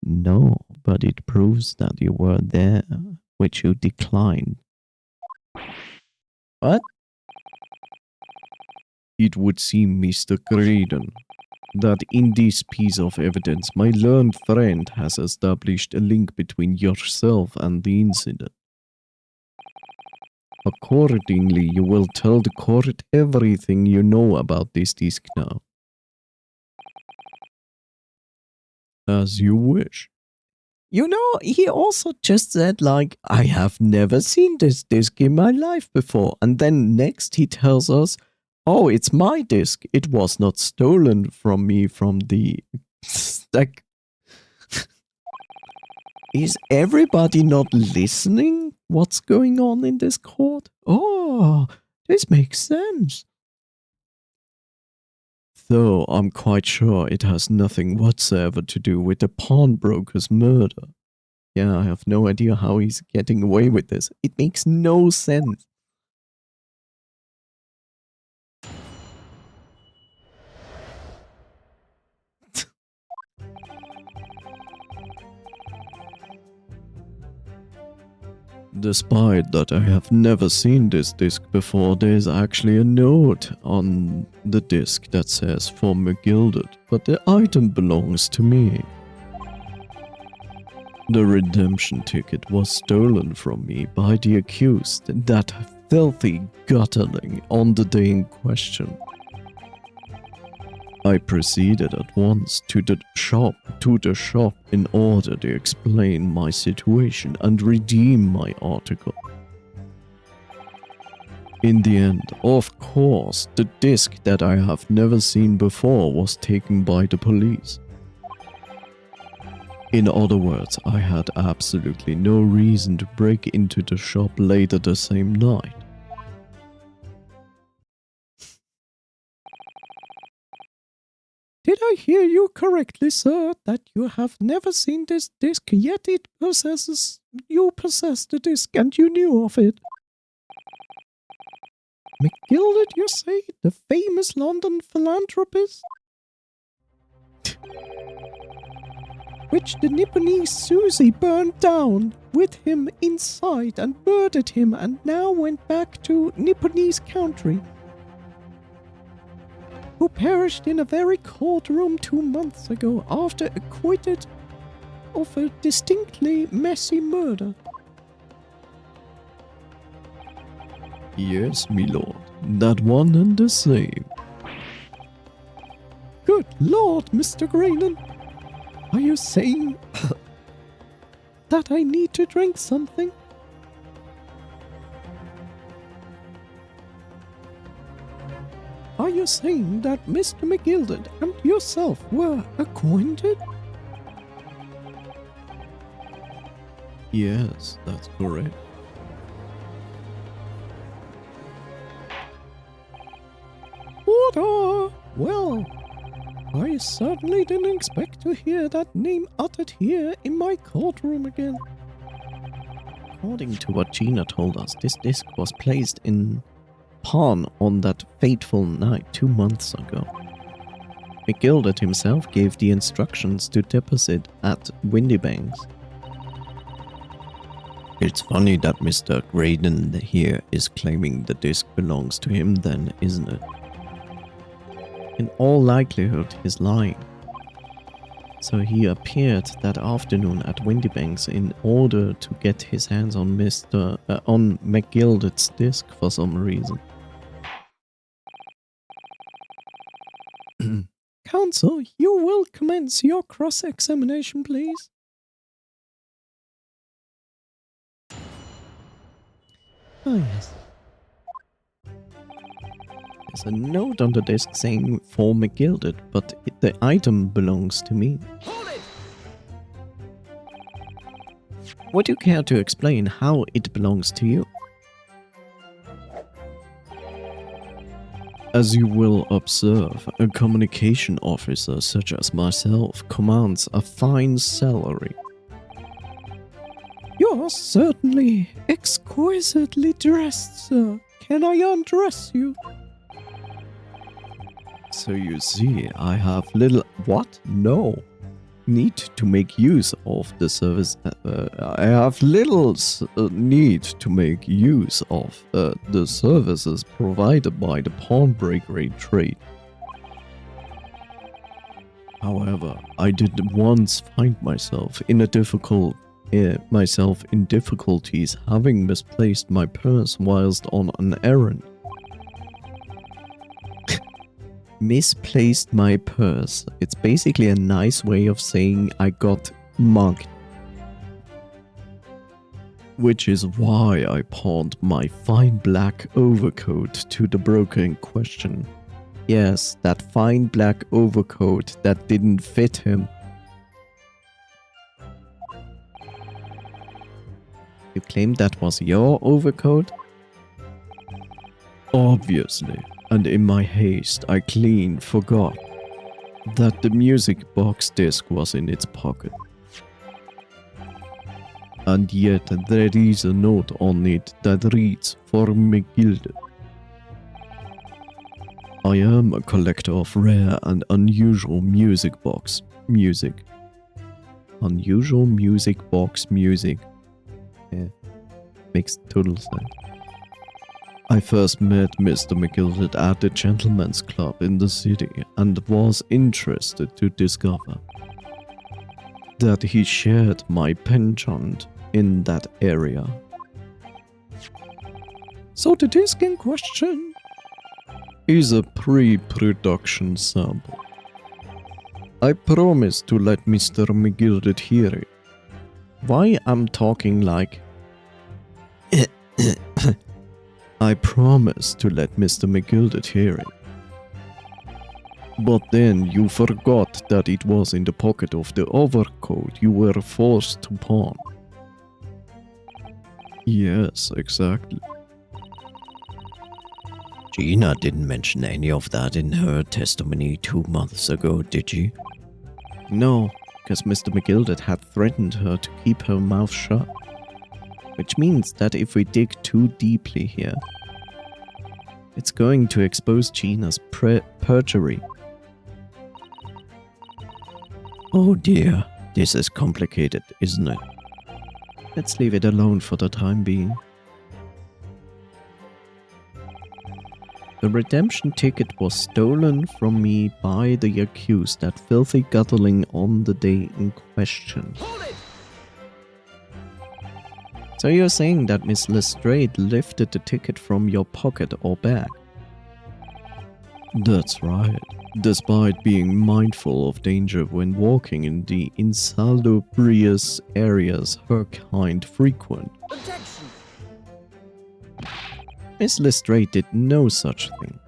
No, but it proves that you were there, which you declined. What? It would seem, Mr. Graydon, that in this piece of evidence my learned friend has established a link between yourself and the incident. Accordingly, you will tell the court everything you know about this disc now. As you wish. You know, he also just said, like, I have never seen this disc in my life before. And then next he tells us, oh, it's my disc. It was not stolen from me from the stack. Is everybody not listening? What's going on in this court? Oh, this makes sense. Though I'm quite sure it has nothing whatsoever to do with the pawnbroker's murder. Yeah, I have no idea how he's getting away with this. It makes no sense. Despite that I have never seen this disc before, there's actually a note on the disc that says for McGilded, but the item belongs to me. The redemption ticket was stolen from me by the accused, that filthy gutterling, on the day in question. I proceeded at once to the shop in order to explain my situation and redeem my article. In the end, of course, the disc that I have never seen before was taken by the police. In other words, I had absolutely no reason to break into the shop later the same night. Did I hear you correctly, sir, that you have never seen this disc, yet it possesses... You possess the disc and you knew of it? McGilded, you say? The famous London philanthropist? Which the Nipponese Susie burned down with him inside and murdered him and now went back to Nipponese country. Who perished in a very cold room 2 months ago after acquitted of a distinctly messy murder. Yes, my lord, that one and the same. Good Lord, Mr. Graynon. Are you saying that I need to drink something? Are you saying that Mr. McGilded and yourself were acquainted? Yes, that's correct. Order! Well, I certainly didn't expect to hear that name uttered here in my courtroom again. According to what Gina told us, this disc was placed in pawn on that fateful night 2 months ago. McGilded himself gave the instructions to deposit at Windybanks. It's funny that Mr. Graydon here is claiming the disc belongs to him then, isn't it? In all likelihood, he's lying. So he appeared that afternoon at Windybanks in order to get his hands on on McGilded's disc for some reason. Counsel, you will commence your cross-examination, please. Oh yes. There's a note on the disc saying for McGilded, but the item belongs to me. Hold it! Would you care to explain how it belongs to you? As you will observe, a communication officer such as myself commands a fine salary. You're certainly exquisitely dressed, sir. Can I undress you? So you see, I have little... What? No. Need to make use of the service... I have little need to make use of the services provided by the pawnbrokery trade. However, I did once find myself in difficulties having misplaced my purse whilst on an errand. Misplaced my purse. It's basically a nice way of saying I got mugged. Which is why I pawned my fine black overcoat to the broker in question. Yes, that fine black overcoat that didn't fit him. You claimed that was your overcoat? Obviously. And in my haste, I clean forgot that the music box disc was in its pocket. And yet there is a note on it that reads for McGilded. I am a collector of rare and unusual music box music. Unusual music box music. Yeah. Makes total sense. I first met Mr. McGilded at the Gentleman's Club in the city and was interested to discover that he shared my penchant in that area. So the disc in question Is a pre-production sample. I promise to let Mr. McGilded hear it. Why I'm talking like... I promise to let Mr. McGilded hear it. But then you forgot that it was in the pocket of the overcoat you were forced to pawn. Yes, exactly. Gina didn't mention any of that in her testimony 2 months ago, did she? No, because Mr. McGilded had threatened her to keep her mouth shut. Which means that if we dig too deeply here, it's going to expose Gina's perjury. Oh dear, this is complicated, isn't it? Let's leave it alone for the time being. The redemption ticket was stolen from me by the accused at Filthy Guttling on the day in question. Hold it! So you're saying that Miss Lestrade lifted the ticket from your pocket or bag? That's right. Despite being mindful of danger when walking in the insalubrious areas her kind frequent, Objection! Miss Lestrade did no such thing.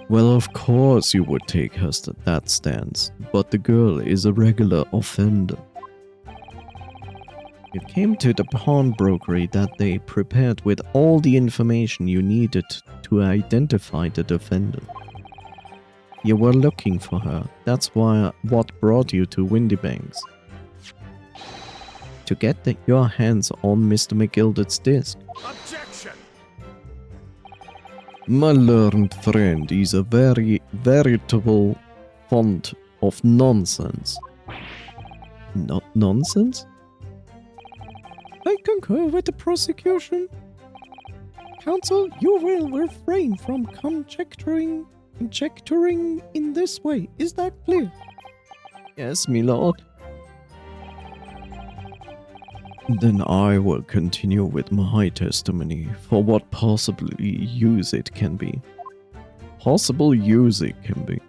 Well, of course you would take her that stance, but the girl is a regular offender. You came to the pawnbrokery that day prepared with all the information you needed to identify the defendant. You were looking for her, that's what brought you to Windybanks. To get your hands on Mr. McGilded's disc. Objection! My learned friend is a very veritable font of nonsense. Not nonsense? I concur with the prosecution. Counsel, you will refrain from conjecturing in this way. Is that clear? Yes, my lord. Then I will continue with my testimony for what possibly use it can be. Possible use it can be.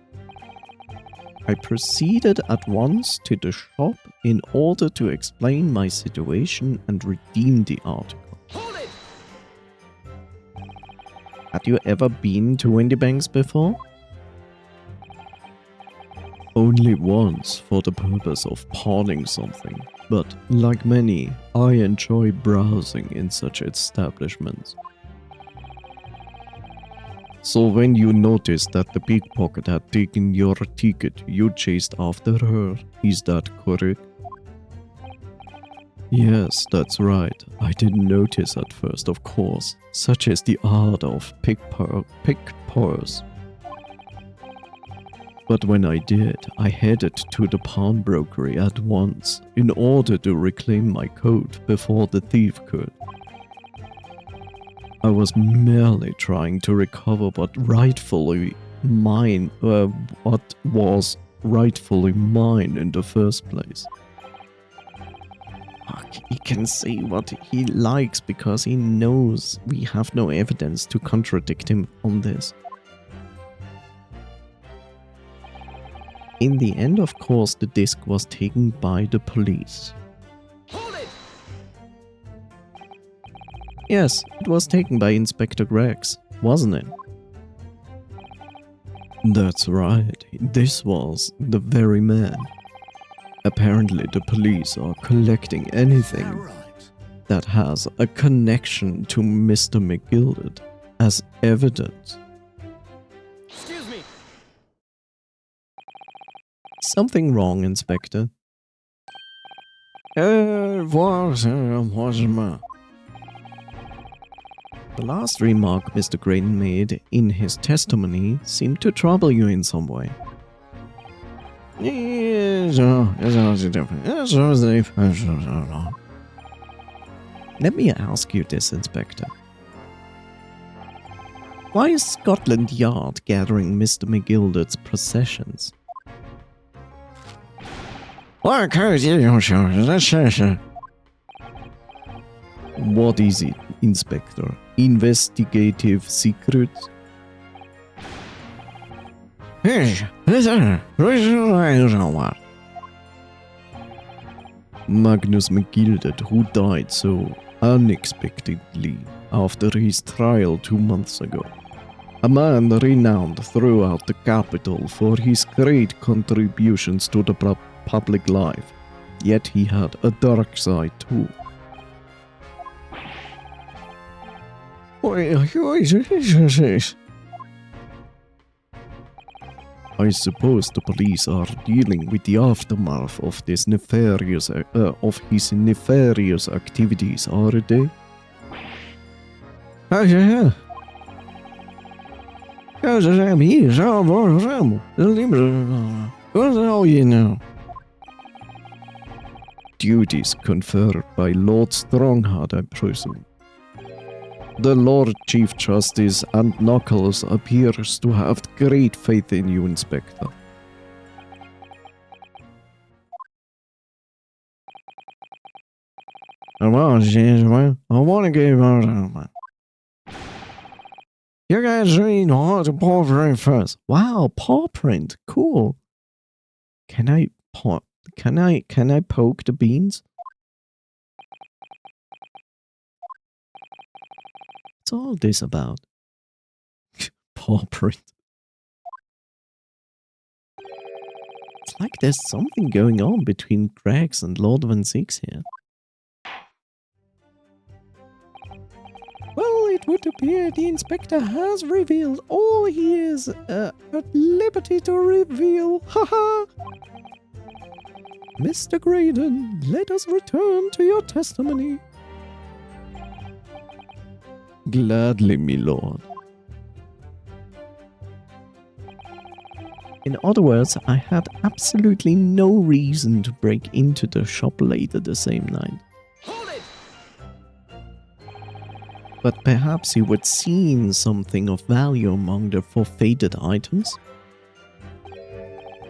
I proceeded at once to the shop in order to explain my situation and redeem the article. Hold it! Had you ever been to Windybanks before? Only once for the purpose of pawning something, but like many, I enjoy browsing in such establishments. So when you noticed that the pickpocket had taken your ticket, you chased after her, is that correct? Yes, that's right. I didn't notice at first, of course. Such is the art of pickpockets. But when I did, I headed to the pawnbrokery at once, in order to reclaim my coat before the thief could. I was merely trying to recover what was rightfully mine in the first place. He can say what he likes because he knows we have no evidence to contradict him on this. In the end, of course, the disc was taken by the police. Hold it! Yes, it was taken by Inspector Greggs, wasn't it? That's right, this was the very man. Apparently the police are collecting anything that has a connection to Mr. McGilded as evidence. Excuse me! Something wrong, Inspector? The last remark Mr. Graydon made in his testimony seemed to trouble you in some way. Let me ask you this, Inspector. Why is Scotland Yard gathering Mr. McGilder's processions? What is it, Inspector? Investigative secrets? Magnus McGilder, who died so unexpectedly after his trial 2 months ago. A man renowned throughout the capital for his great contributions to the public life, yet he had a dark side too. I suppose the police are dealing with the aftermath of this of his nefarious activities, are they? Duties conferred by Lord Strongheart, I presume. The Lord Chief Justice and Knuckles appears to have great faith in you, Inspector. I want to give out. You guys really know how to paw print first. Wow, paw print, cool. Can I poke the beans? What's all this about? Paw print. It's like there's something going on between Greg's and Lord Van Six here. Well, it would appear the inspector has revealed all he is at liberty to reveal. Haha! Mr. Graydon, let us return to your testimony. Gladly, my lord. In other words, I had absolutely no reason to break into the shop later the same night. Hold it! But perhaps you would seen something of value among the forfeited items?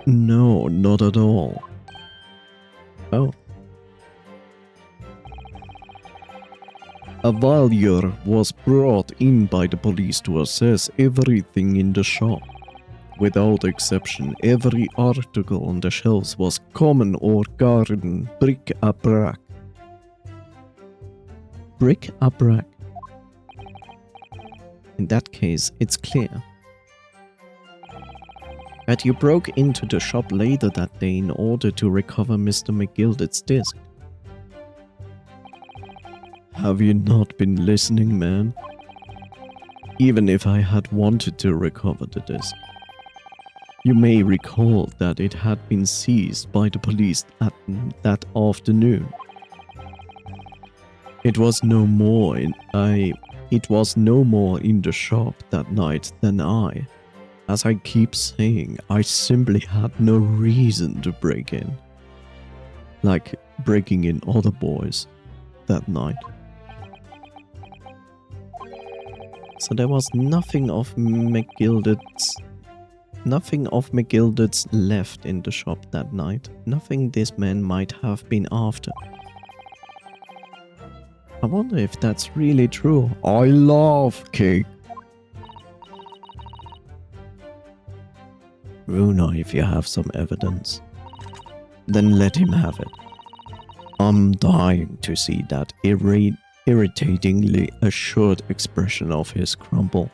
No, not at all. Oh. A valuer was brought in by the police to assess everything in the shop. Without exception, every article on the shelves was common or garden bric-a-brac. Bric-a-brac. In that case, it's clear that you broke into the shop later that day in order to recover Mr. McGilder's disc. Have you not been listening, man? Even if I had wanted to recover the disc. You may recall that it had been seized by the police that afternoon. It was no more in the shop that night than I. As I keep saying, I simply had no reason to break in. Like breaking in other boys that night. So there was nothing of McGilder's left in the shop that night. Nothing this man might have been after. I wonder if that's really true. I love cake. Runa, if you have some evidence, then let him have it. I'm dying to see that irritatingly assured expression of his crumble.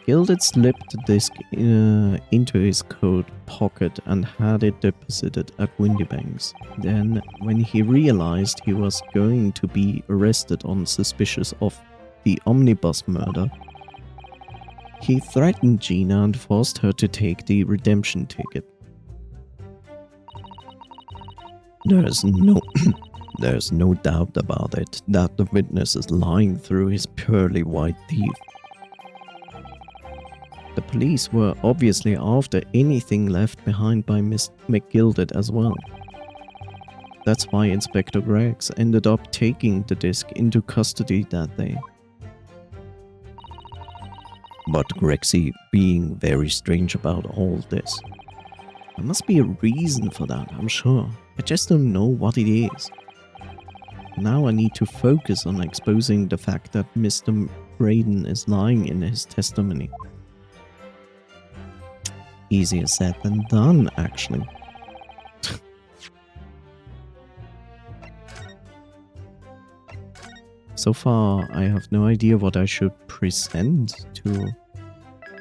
Gilded slipped the disc into his coat pocket and had it deposited at Windybanks. Then, when he realized he was going to be arrested on suspicion of the omnibus murder, he threatened Gina and forced her to take the redemption ticket. There's no doubt about it that the witness is lying through his pearly white teeth. The police were obviously after anything left behind by Miss McGilder as well. That's why Inspector Gregs ended up taking the disc into custody that day. But Grexy being very strange about all this. There must be a reason for that, I'm sure. I just don't know what it is. Now I need to focus on exposing the fact that Mr. Braden is lying in his testimony. Easier said than done, actually. So far, I have no idea what I should present to,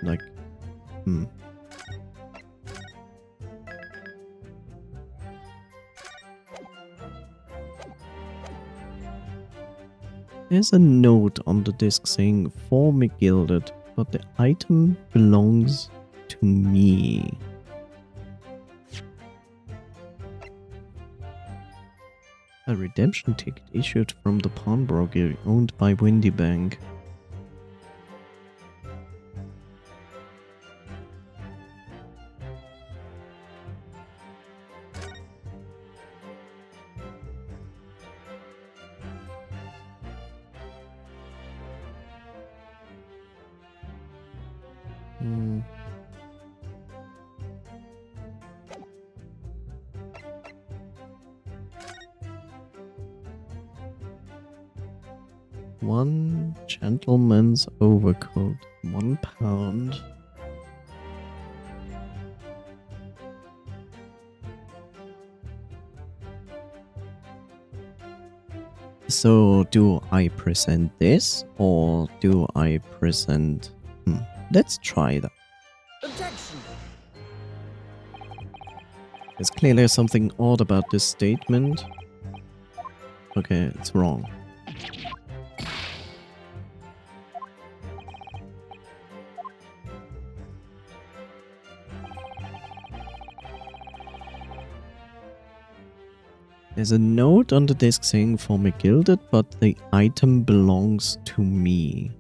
like, There's a note on the disc saying, for McGilded, but the item belongs to me. A redemption ticket issued from the pawnbroker owned by Windy Bank. One gentleman's overcoat, £1. So, do I present this or do I present... Let's try that. Objection! There's clearly something odd about this statement. Okay, it's wrong. There's a note on the disc saying for McGilded, but the item belongs to me.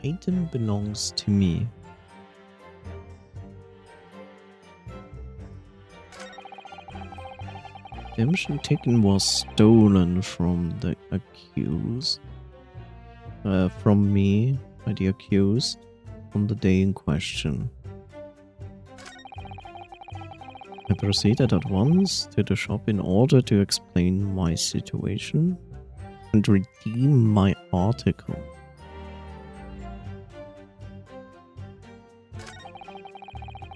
Item belongs to me. Redemption ticket was stolen from the accused. From me by the accused on the day in question. I proceeded at once to the shop in order to explain my situation and redeem my article.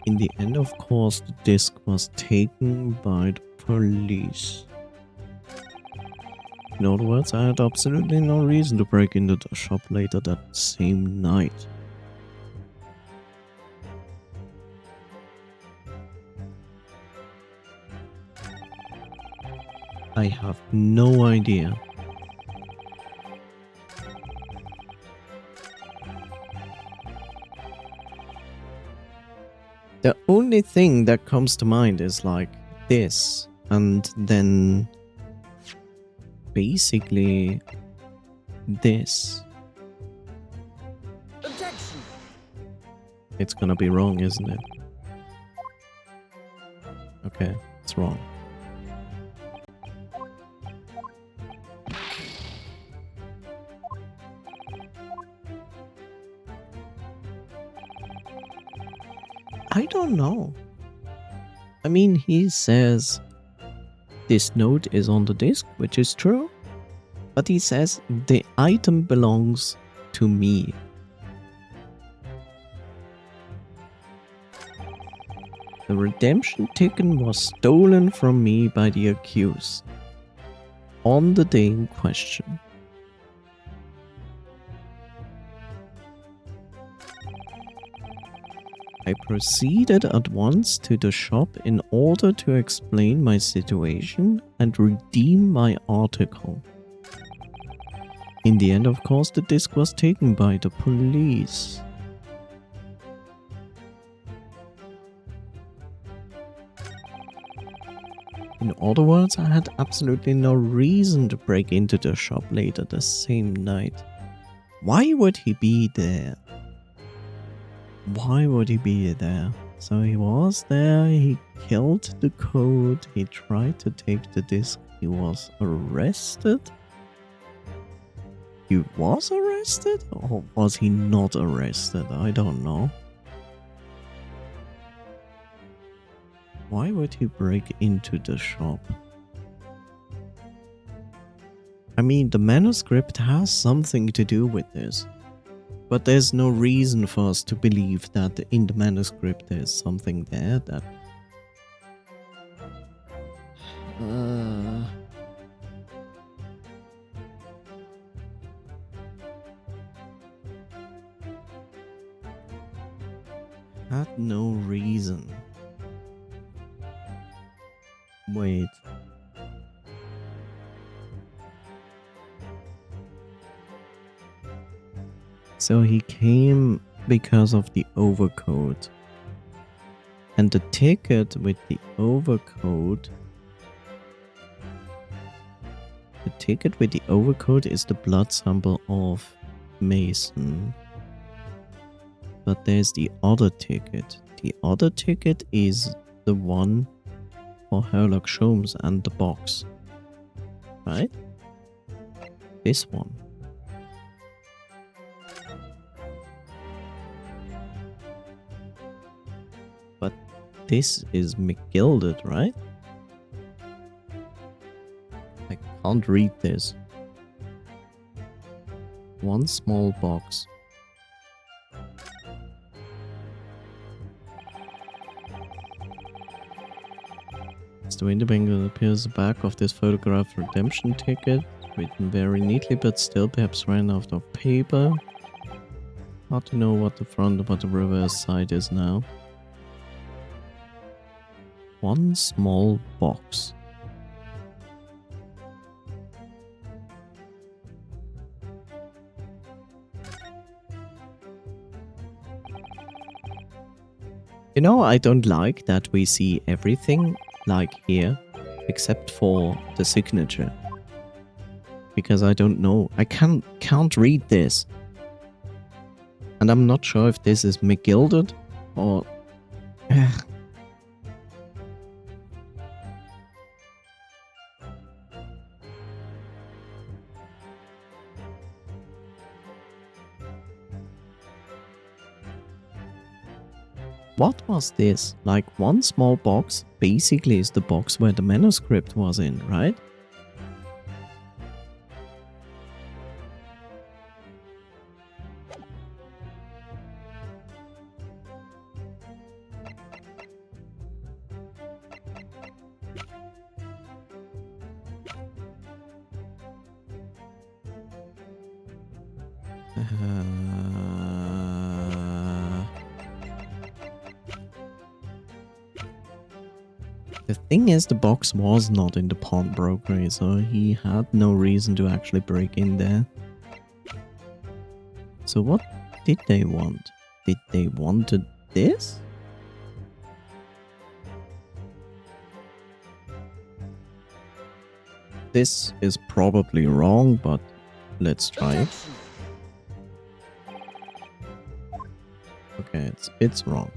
In the end, of course, the disc was taken by the police. In other words, I had absolutely no reason to break into the shop later that same night. I have no idea. The only thing that comes to mind is like this, and then basically this. Objection! It's gonna be wrong, isn't it? Okay, it's wrong. I don't know. I mean, he says this note is on the disc, which is true. But he says the item belongs to me. The redemption ticket was stolen from me by the accused on the day in question. I proceeded at once to the shop in order to explain my situation and redeem my article. In the end, of course, the disc was taken by the police. In other words, I had absolutely no reason to break into the shop later the same night. Why would he be there? Why would he be there? So he was there, he killed the code, he tried to take the disc, he was arrested? He was arrested? Or was he not arrested? I don't know. Why would he break into the shop? I mean, the manuscript has something to do with this. But there's no reason for us to believe that in the manuscript there's something there that... Had no reason. Wait. So he came because of the overcoat. And the ticket with the overcoat... The ticket with the overcoat is the blood sample of Mason. But there's the other ticket. The other ticket is the one for Herlock Sholmes and the box. Right? This one. But this is McGilded, right? I can't read this. One small box. The window bangle appears the back of this photograph redemption ticket, written very neatly but still perhaps ran out of paper. Hard to know what the front and what the reverse side is now. One small box. You know, I don't like that we see everything like here, except for the signature. Because I don't know. I can't read this. And I'm not sure if this is McGilded or... What was this? Like one small box basically is the box where the manuscript was in, right? The thing is, the box was not in the pawnbroker, so he had no reason to actually break in there. So what did they want? Did they wanted this? This is probably wrong, but let's try it. Okay, it's wrong.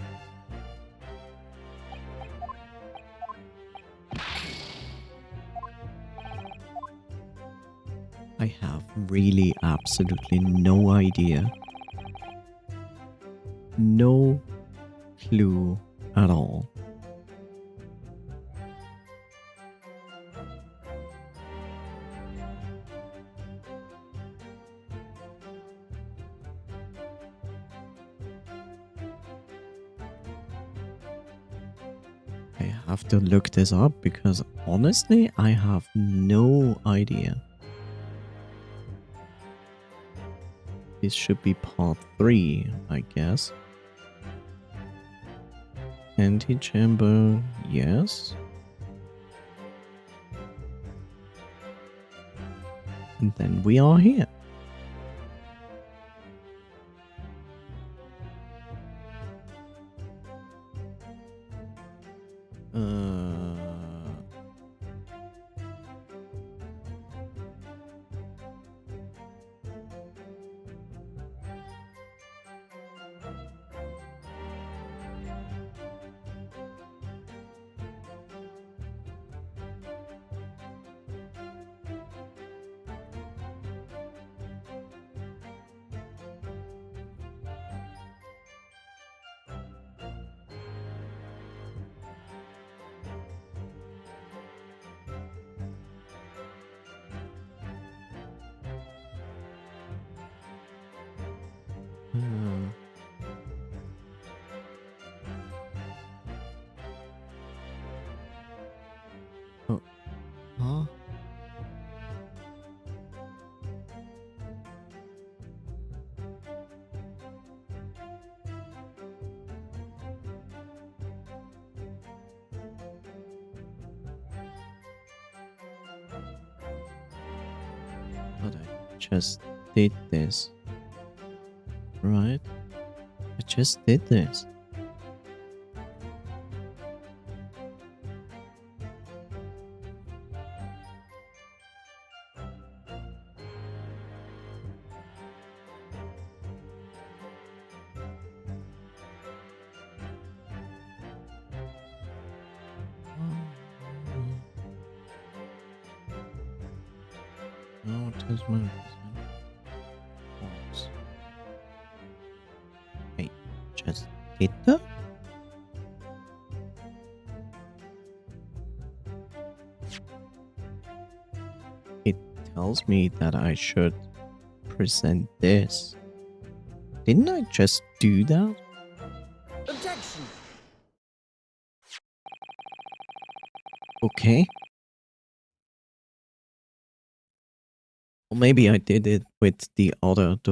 I have really absolutely no idea. No clue at all. I have to look this up because honestly, I have no idea. This should be part 3, I guess. Antechamber, yes. And then we are here. Oh, huh? But I just did this. Right? I just did this. No, it is my pause. I just did that? It tells me that I should present this. Didn't I just do that? Objection! Okay. Or maybe I did it with the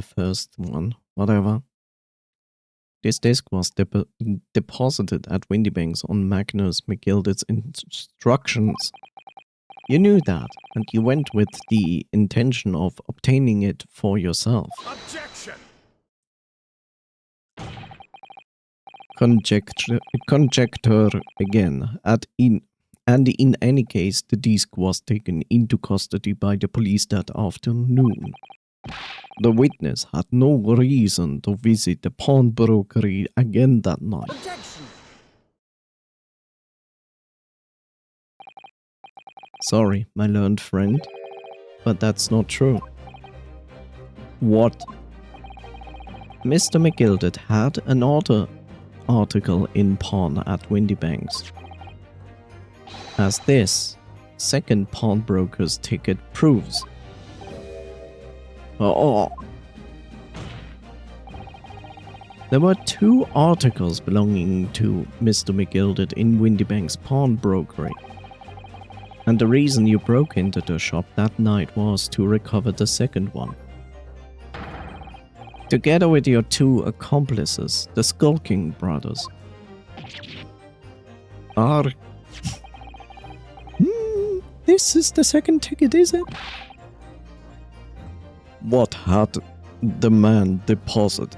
first one. Whatever. This disc was deposited at Windybanks on Magnus McGilded's instructions. You knew that, and you went with the intention of obtaining it for yourself. Objection! Conjecture again. And in any case, the disc was taken into custody by the police that afternoon. The witness had no reason to visit the pawnbroker again that night. Objection! Sorry, my learned friend, but that's not true. What? Mr. McGilded had an article in pawn at Windybanks. As this second pawnbroker's ticket proves. Oh. There were 2 articles belonging to Mr. McGilded in Windybanks pawnbrokery. And the reason you broke into the shop that night was to recover the second one. Together with your 2 accomplices, the Skulking brothers. This is the second ticket, is it? What had the man deposit?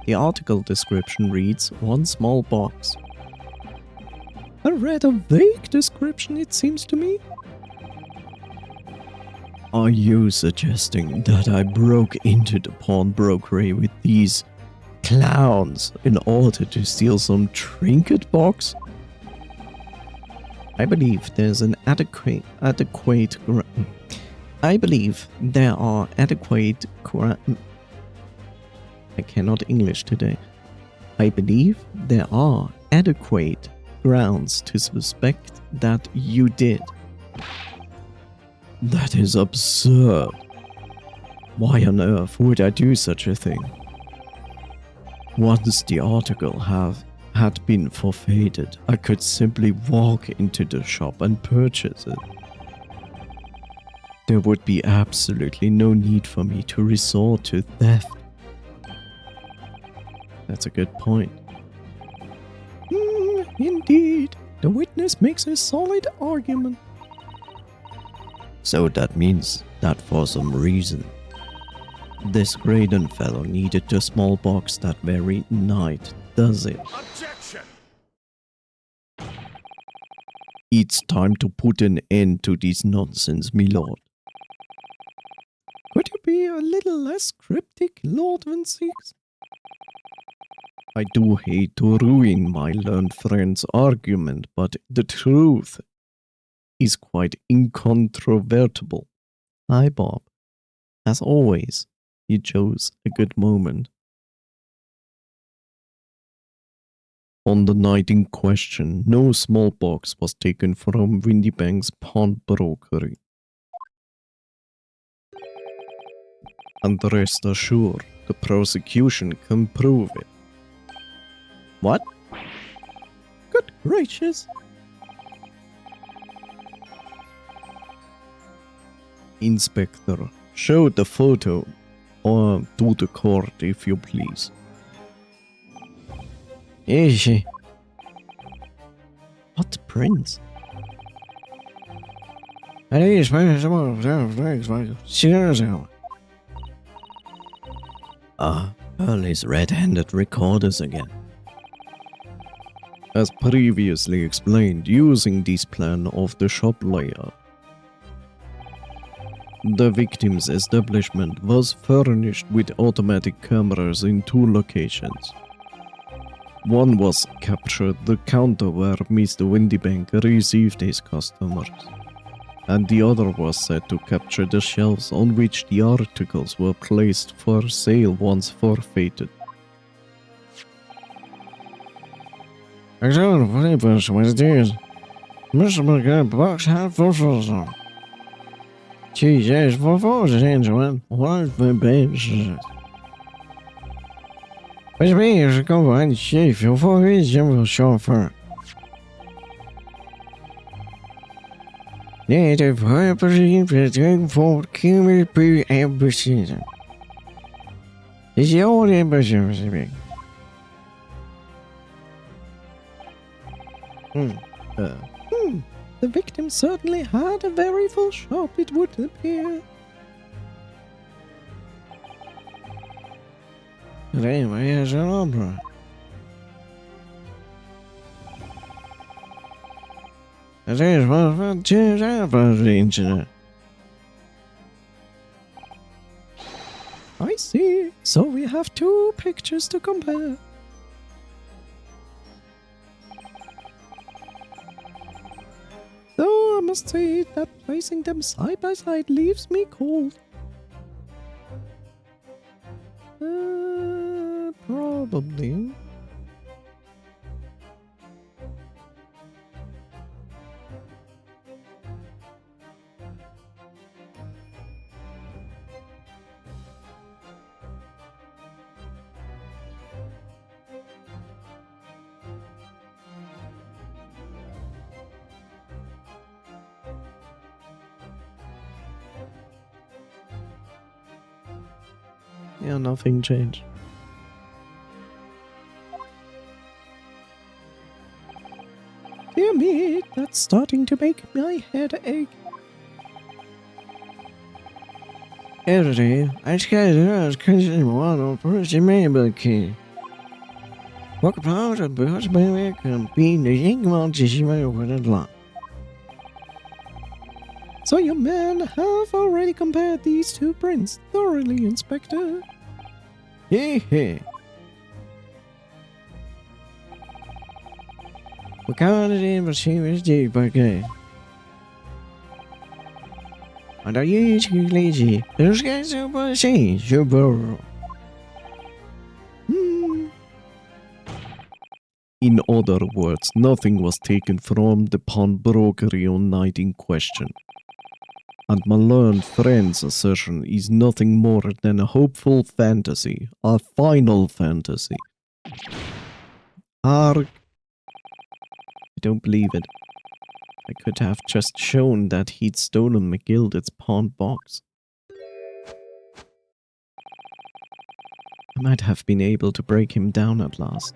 The article description reads, 1 small box. A rather vague description, it seems to me. Are you suggesting that I broke into the pawnbrokery with these clowns in order to steal some trinket box? I believe there's an I believe there are adequate I cannot English today. I believe there are adequate grounds to suspect that you did. That is absurd. Why on earth would I do such a thing? Once the article had been forfeited, I could simply walk into the shop and purchase it. There would be absolutely no need for me to resort to theft. That's a good point. Indeed, the witness makes a solid argument. So that means that for some reason, this Graydon fellow needed the small box that very night, does it? Objection! It's time to put an end to this nonsense, milord. Could you be a little less cryptic, Lord Van Six? I do hate to ruin my learned friend's argument, but the truth is quite incontrovertible. Hi, Bob. As always, you chose a good moment. On the night in question, no small box was taken from Windybank's pawnbrokery. And rest assured, the prosecution can prove it. What? Good gracious. Inspector, show the photo to the court if you please. Easy. What prince? Hurley's red-handed recorders again. As previously explained, using this plan of the shop layout, the victim's establishment was furnished with automatic cameras in 2 locations. One was captured the counter where Mr. Windybank received his customers, and the other was set to capture the shelves on which the articles were placed for sale once forfeited. Jesus, vad var det egentligen? Vad för bäst? Vad är det som kommer en chef? Jag får visa vad chaufför. Nej, det var precis för att jag får kul på arbetstiden. Det är jag det är precis. The victim certainly had a very full shop, it would appear. Det var jag så bra. Det var för internet. I see. So we have 2 pictures to compare. Though I must say that placing them side by side leaves me cold. Probably. Yeah, nothing changed. Dear me, that's starting to make my head ache. Every I scared crazy one of pretty maybe key. What about a bird baby can be the young one to see my over the line. So you men have already compared these 2 prints thoroughly, Inspector. Hey. What kind of embassy is deep again? And are you lazy? There's guys who will say, you borrow. In other words, nothing was taken from the pawnbrokery on night in question. And my learned friend's assertion is nothing more than a hopeful fantasy, a final fantasy. Arg. I don't believe it. I could have just shown that he'd stolen McGilded's pawned box. I might have been able to break him down at last.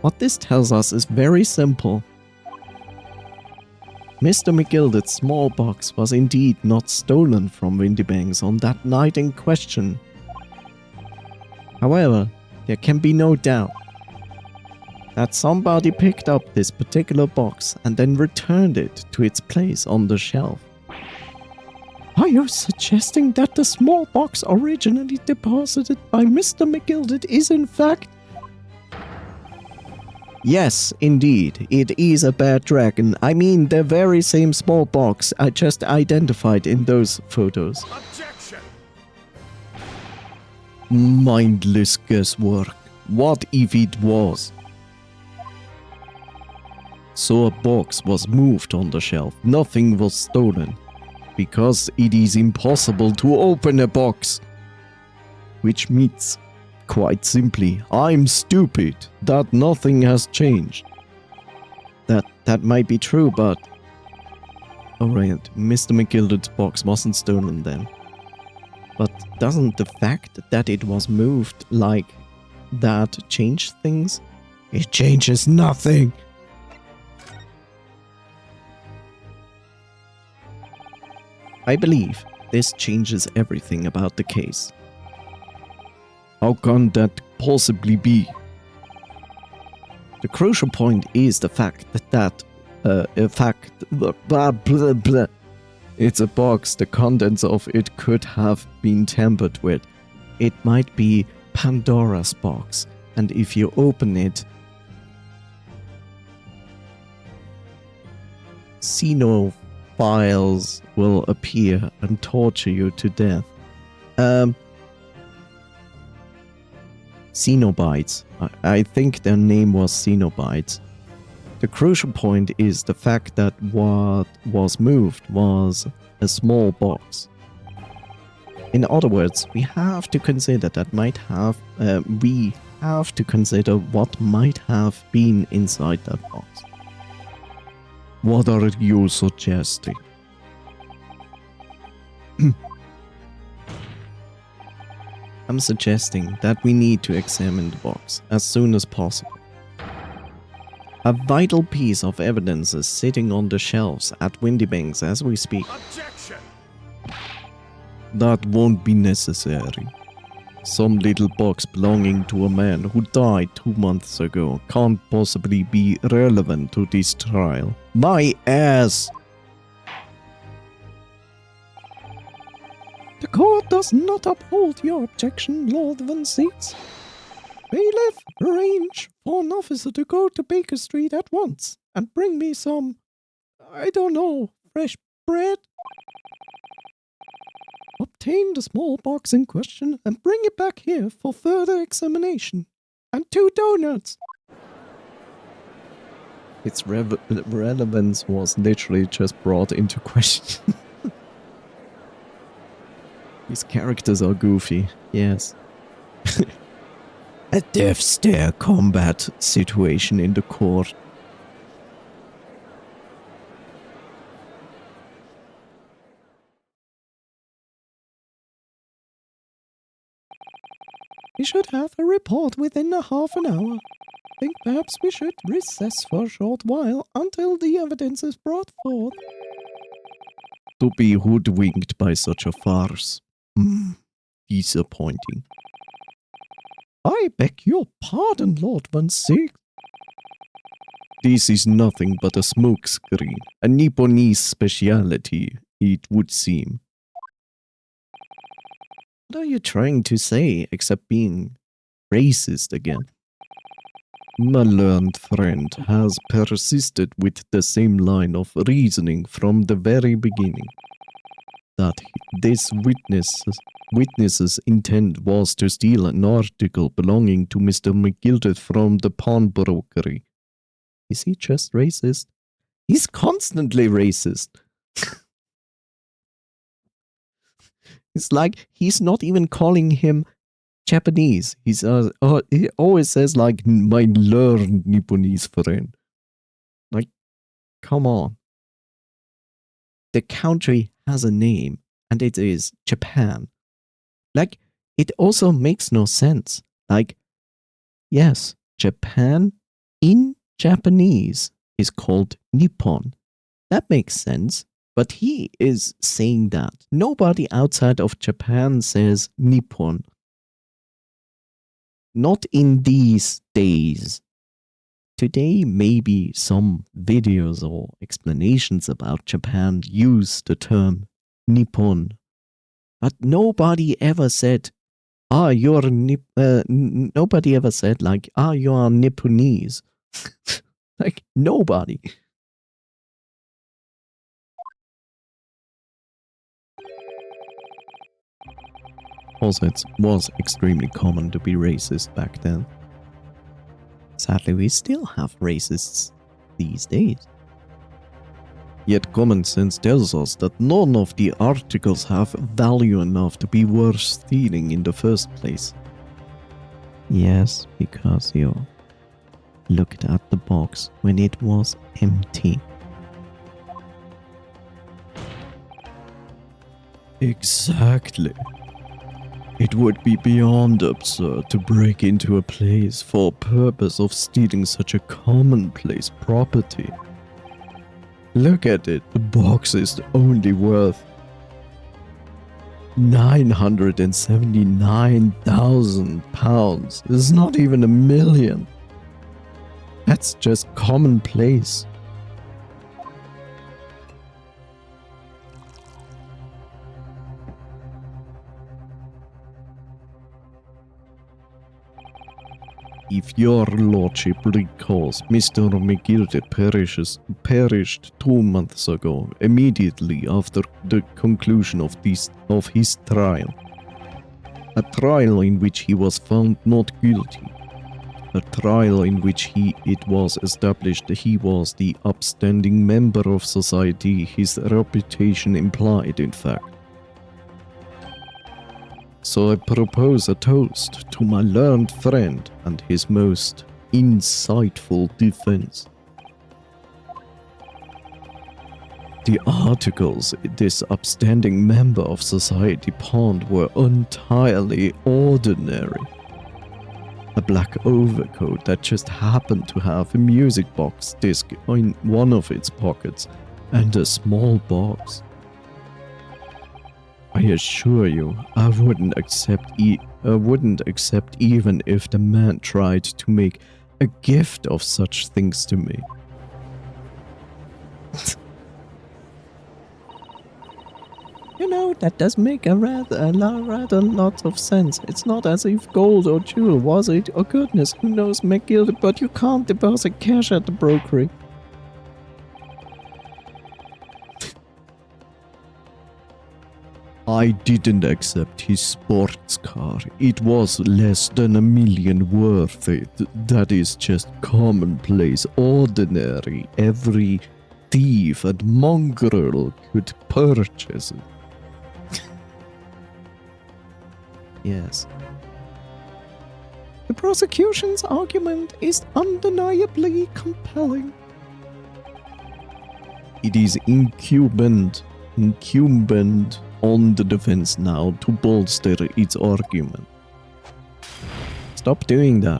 What this tells us is very simple. Mr. McGilded's small box was indeed not stolen from Windybanks on that night in question. However, there can be no doubt that somebody picked up this particular box and then returned it to its place on the shelf. Are you suggesting that the small box originally deposited by Mr. McGilded is in fact... Yes, indeed, it is a bad dragon. I mean, the very same small box I just identified in those photos. Objection! Mindless guesswork. What if it was? So a box was moved on the shelf. Nothing was stolen. Because it is impossible to open a box. Which means, quite simply, I'm stupid that nothing has changed. That might be true, but... Alright, Mr. McGilded's box wasn't stolen then. But doesn't the fact that it was moved like that change things? It changes nothing. I believe this changes everything about the case. How can that possibly be? The crucial point is the fact that blah, blah, blah. It's a box, the contents of it could have been tampered with. It might be Pandora's box, and if you open it, xenophiles will appear and torture you to death. Xenobites. I think their name was Xenobites. The crucial point is the fact that what was moved was a small box. In other words, we have to consider what might have been inside that box. What are you suggesting? I'm suggesting that we need to examine the box as soon as possible. A vital piece of evidence is sitting on the shelves at Windybanks as we speak. Objection! That won't be necessary. Some little box belonging to a man who died 2 months ago can't possibly be relevant to this trial. My ass! The court does not uphold your objection, Lord Van Seats. Bailiff, arrange for an officer to go to Baker Street at once and bring me some, I don't know, fresh bread. Obtain the small box in question and bring it back here for further examination. And 2 donuts. Its relevance was literally just brought into question. These characters are goofy, yes. A death stare combat situation in the court. We should have a report within a half an hour. Think perhaps we should recess for a short while until the evidence is brought forth. To be hoodwinked by such a farce. Disappointing. I beg your pardon, Lord Van Seek. This is nothing but a smokescreen, a Nipponese speciality, it would seem. What are you trying to say except being racist again? My learned friend has persisted with the same line of reasoning from the very beginning. That this witness's intent was to steal an article belonging to Mr. McGilded from the pawnbrokery. Is he just racist? He's constantly racist. It's like he's not even calling him Japanese. He always says like, my learned Nipponese friend. Like, come on. The country has a name, and it is Japan. Like, it also makes no sense. Like, yes, Japan in Japanese is called Nippon. That makes sense. But he is saying that nobody outside of Japan says Nippon. Not in these days. Today, maybe some videos or explanations about Japan use the term Nippon. But nobody ever said, nobody ever said, like, you are Nipponese. Like, nobody. Also, it was extremely common to be racist back then. Sadly, we still have racists these days. Yet common sense tells us that none of the articles have value enough to be worth stealing in the first place. Yes, because you looked at the box when it was empty. Exactly. It would be beyond absurd to break into a place for purpose of stealing such a commonplace property. Look at it, the box is only worth 979,000 pounds. It's not even $1 million. That's just commonplace. If your lordship recalls, Mr. McGilded perished 2 months ago, immediately after the conclusion of his trial. A trial in which he was found not guilty. A trial in which it was established he was the upstanding member of society his reputation implied, in fact. So I propose a toast to my learned friend and his most insightful defense. The articles this upstanding member of society pawned were entirely ordinary. A black overcoat that just happened to have a music box disc in one of its pockets and a small box. I assure you, I wouldn't accept even if the man tried to make a gift of such things to me. You know, that does make a rather lot of sense. It's not as if gold or jewel was it, or goodness, who knows McGilded, but you can't deposit cash at the brokery. I didn't accept his sports car. It was less than $1 million worth it. That is just commonplace, ordinary. Every thief and mongrel could purchase it. Yes. The prosecution's argument is undeniably compelling. It is incumbent on the defense now to bolster its argument. Stop doing that.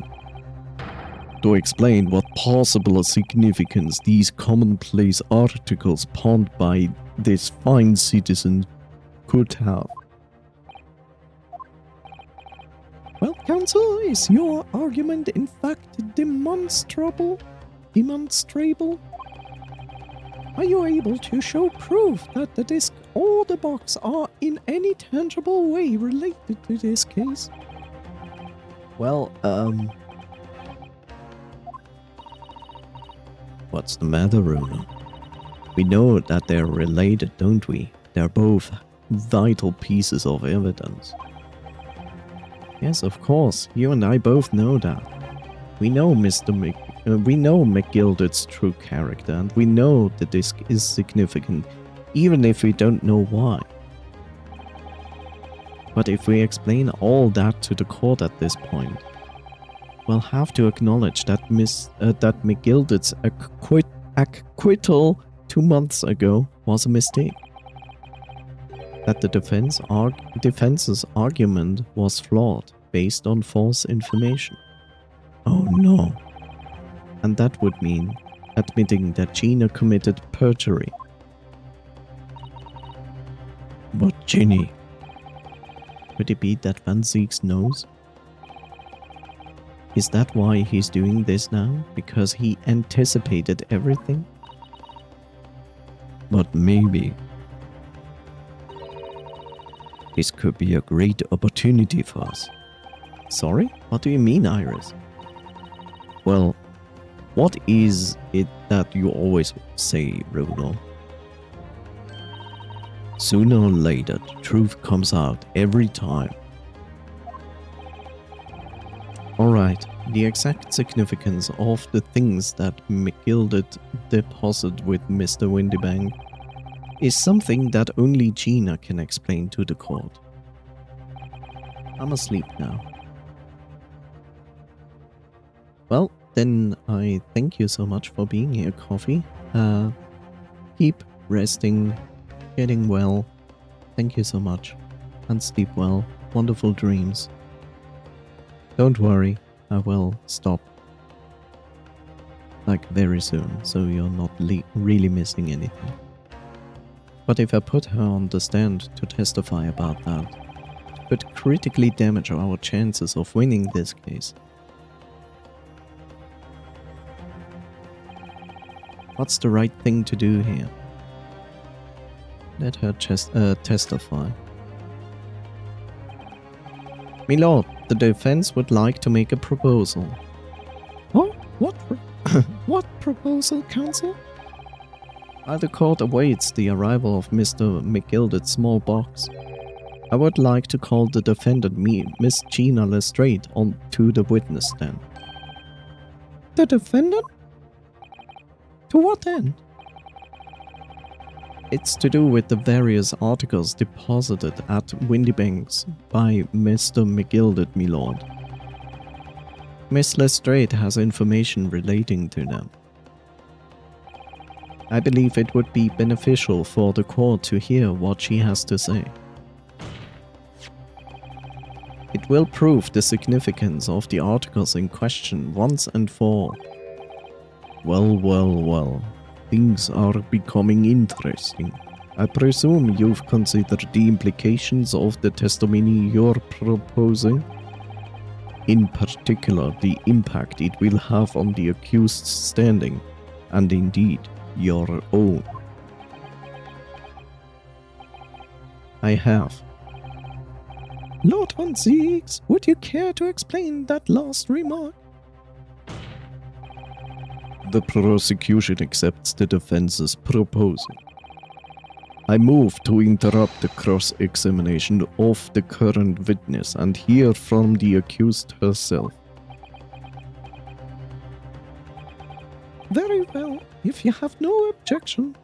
To explain what possible significance these commonplace articles pawned by this fine citizen could have. Well, counsel, is your argument in fact demonstrable? Are you able to show proof that the disc or the box are in any tangible way related to this case? Well, what's the matter, Runa? We know that they're related, don't we? They're both vital pieces of evidence. Yes, of course. You and I both know that. We know we know McGilded's true character, and we know the disc is significant, even if we don't know why. But if we explain all that to the court at this point, we'll have to acknowledge that that McGilded's acquittal 2 months ago was a mistake. That the defense's argument was flawed, based on false information. Oh no. And that would mean admitting that Gina committed perjury. But Ginny, could it be that Van Zieks knows? Is that why he's doing this now? Because he anticipated everything? But maybe this could be a great opportunity for us. Sorry? What do you mean, Iris? Well, what is it that you always say, Bruno? Sooner or later, the truth comes out every time. Alright, the exact significance of the things that McGilded deposited with Mr. Windybank is something that only Gina can explain to the court. I'm asleep now. Well, then I thank you so much for being here, Coffee. Keep resting, getting well. Thank you so much. And sleep well. Wonderful dreams. Don't worry, I will stop. Like very soon, so you're not really missing anything. But if I put her on the stand to testify about that, it could critically damage our chances of winning this case. What's the right thing to do here? Let her testify. Milord, the defense would like to make a proposal. Oh, what proposal, counsel? While the court awaits the arrival of Mr. McGilded's small box, I would like to call the defendant, Miss Gina Lestrade, onto the witness stand. The defendant? To what end? It's to do with the various articles deposited at Windybanks by Mr. McGilded, milord. Miss Lestrade has information relating to them. I believe it would be beneficial for the court to hear what she has to say. It will prove the significance of the articles in question once and for all. Well. Things are becoming interesting. I presume you've considered the implications of the testimony you're proposing? In particular, the impact it will have on the accused's standing, and indeed, your own. I have. Lord Van Zieks, would you care to explain that last remark? The prosecution accepts the defense's proposal. I move to interrupt the cross-examination of the current witness and hear from the accused herself. Very well, if you have no objection.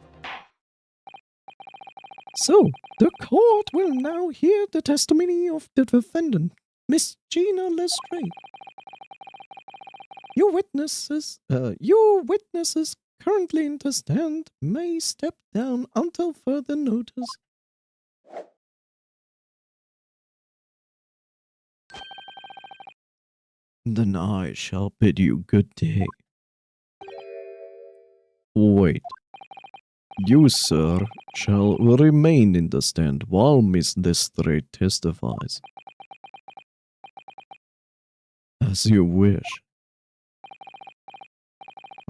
So, the court will now hear the testimony of the defendant, Miss Gina Lestrade. Your witnesses currently in the stand may step down until further notice. Then I shall bid you good day. Wait. You, sir, shall remain in the stand while Miss Lestrade testifies. As you wish.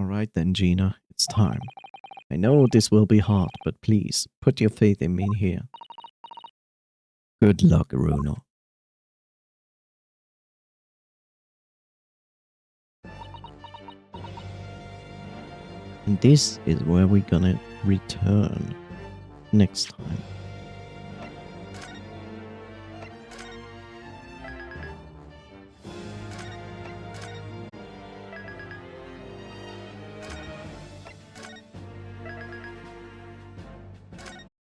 Alright then, Gina, it's time. I know this will be hard, but please, put your faith in me here. Good luck, Bruno. And this is where we're gonna return next time.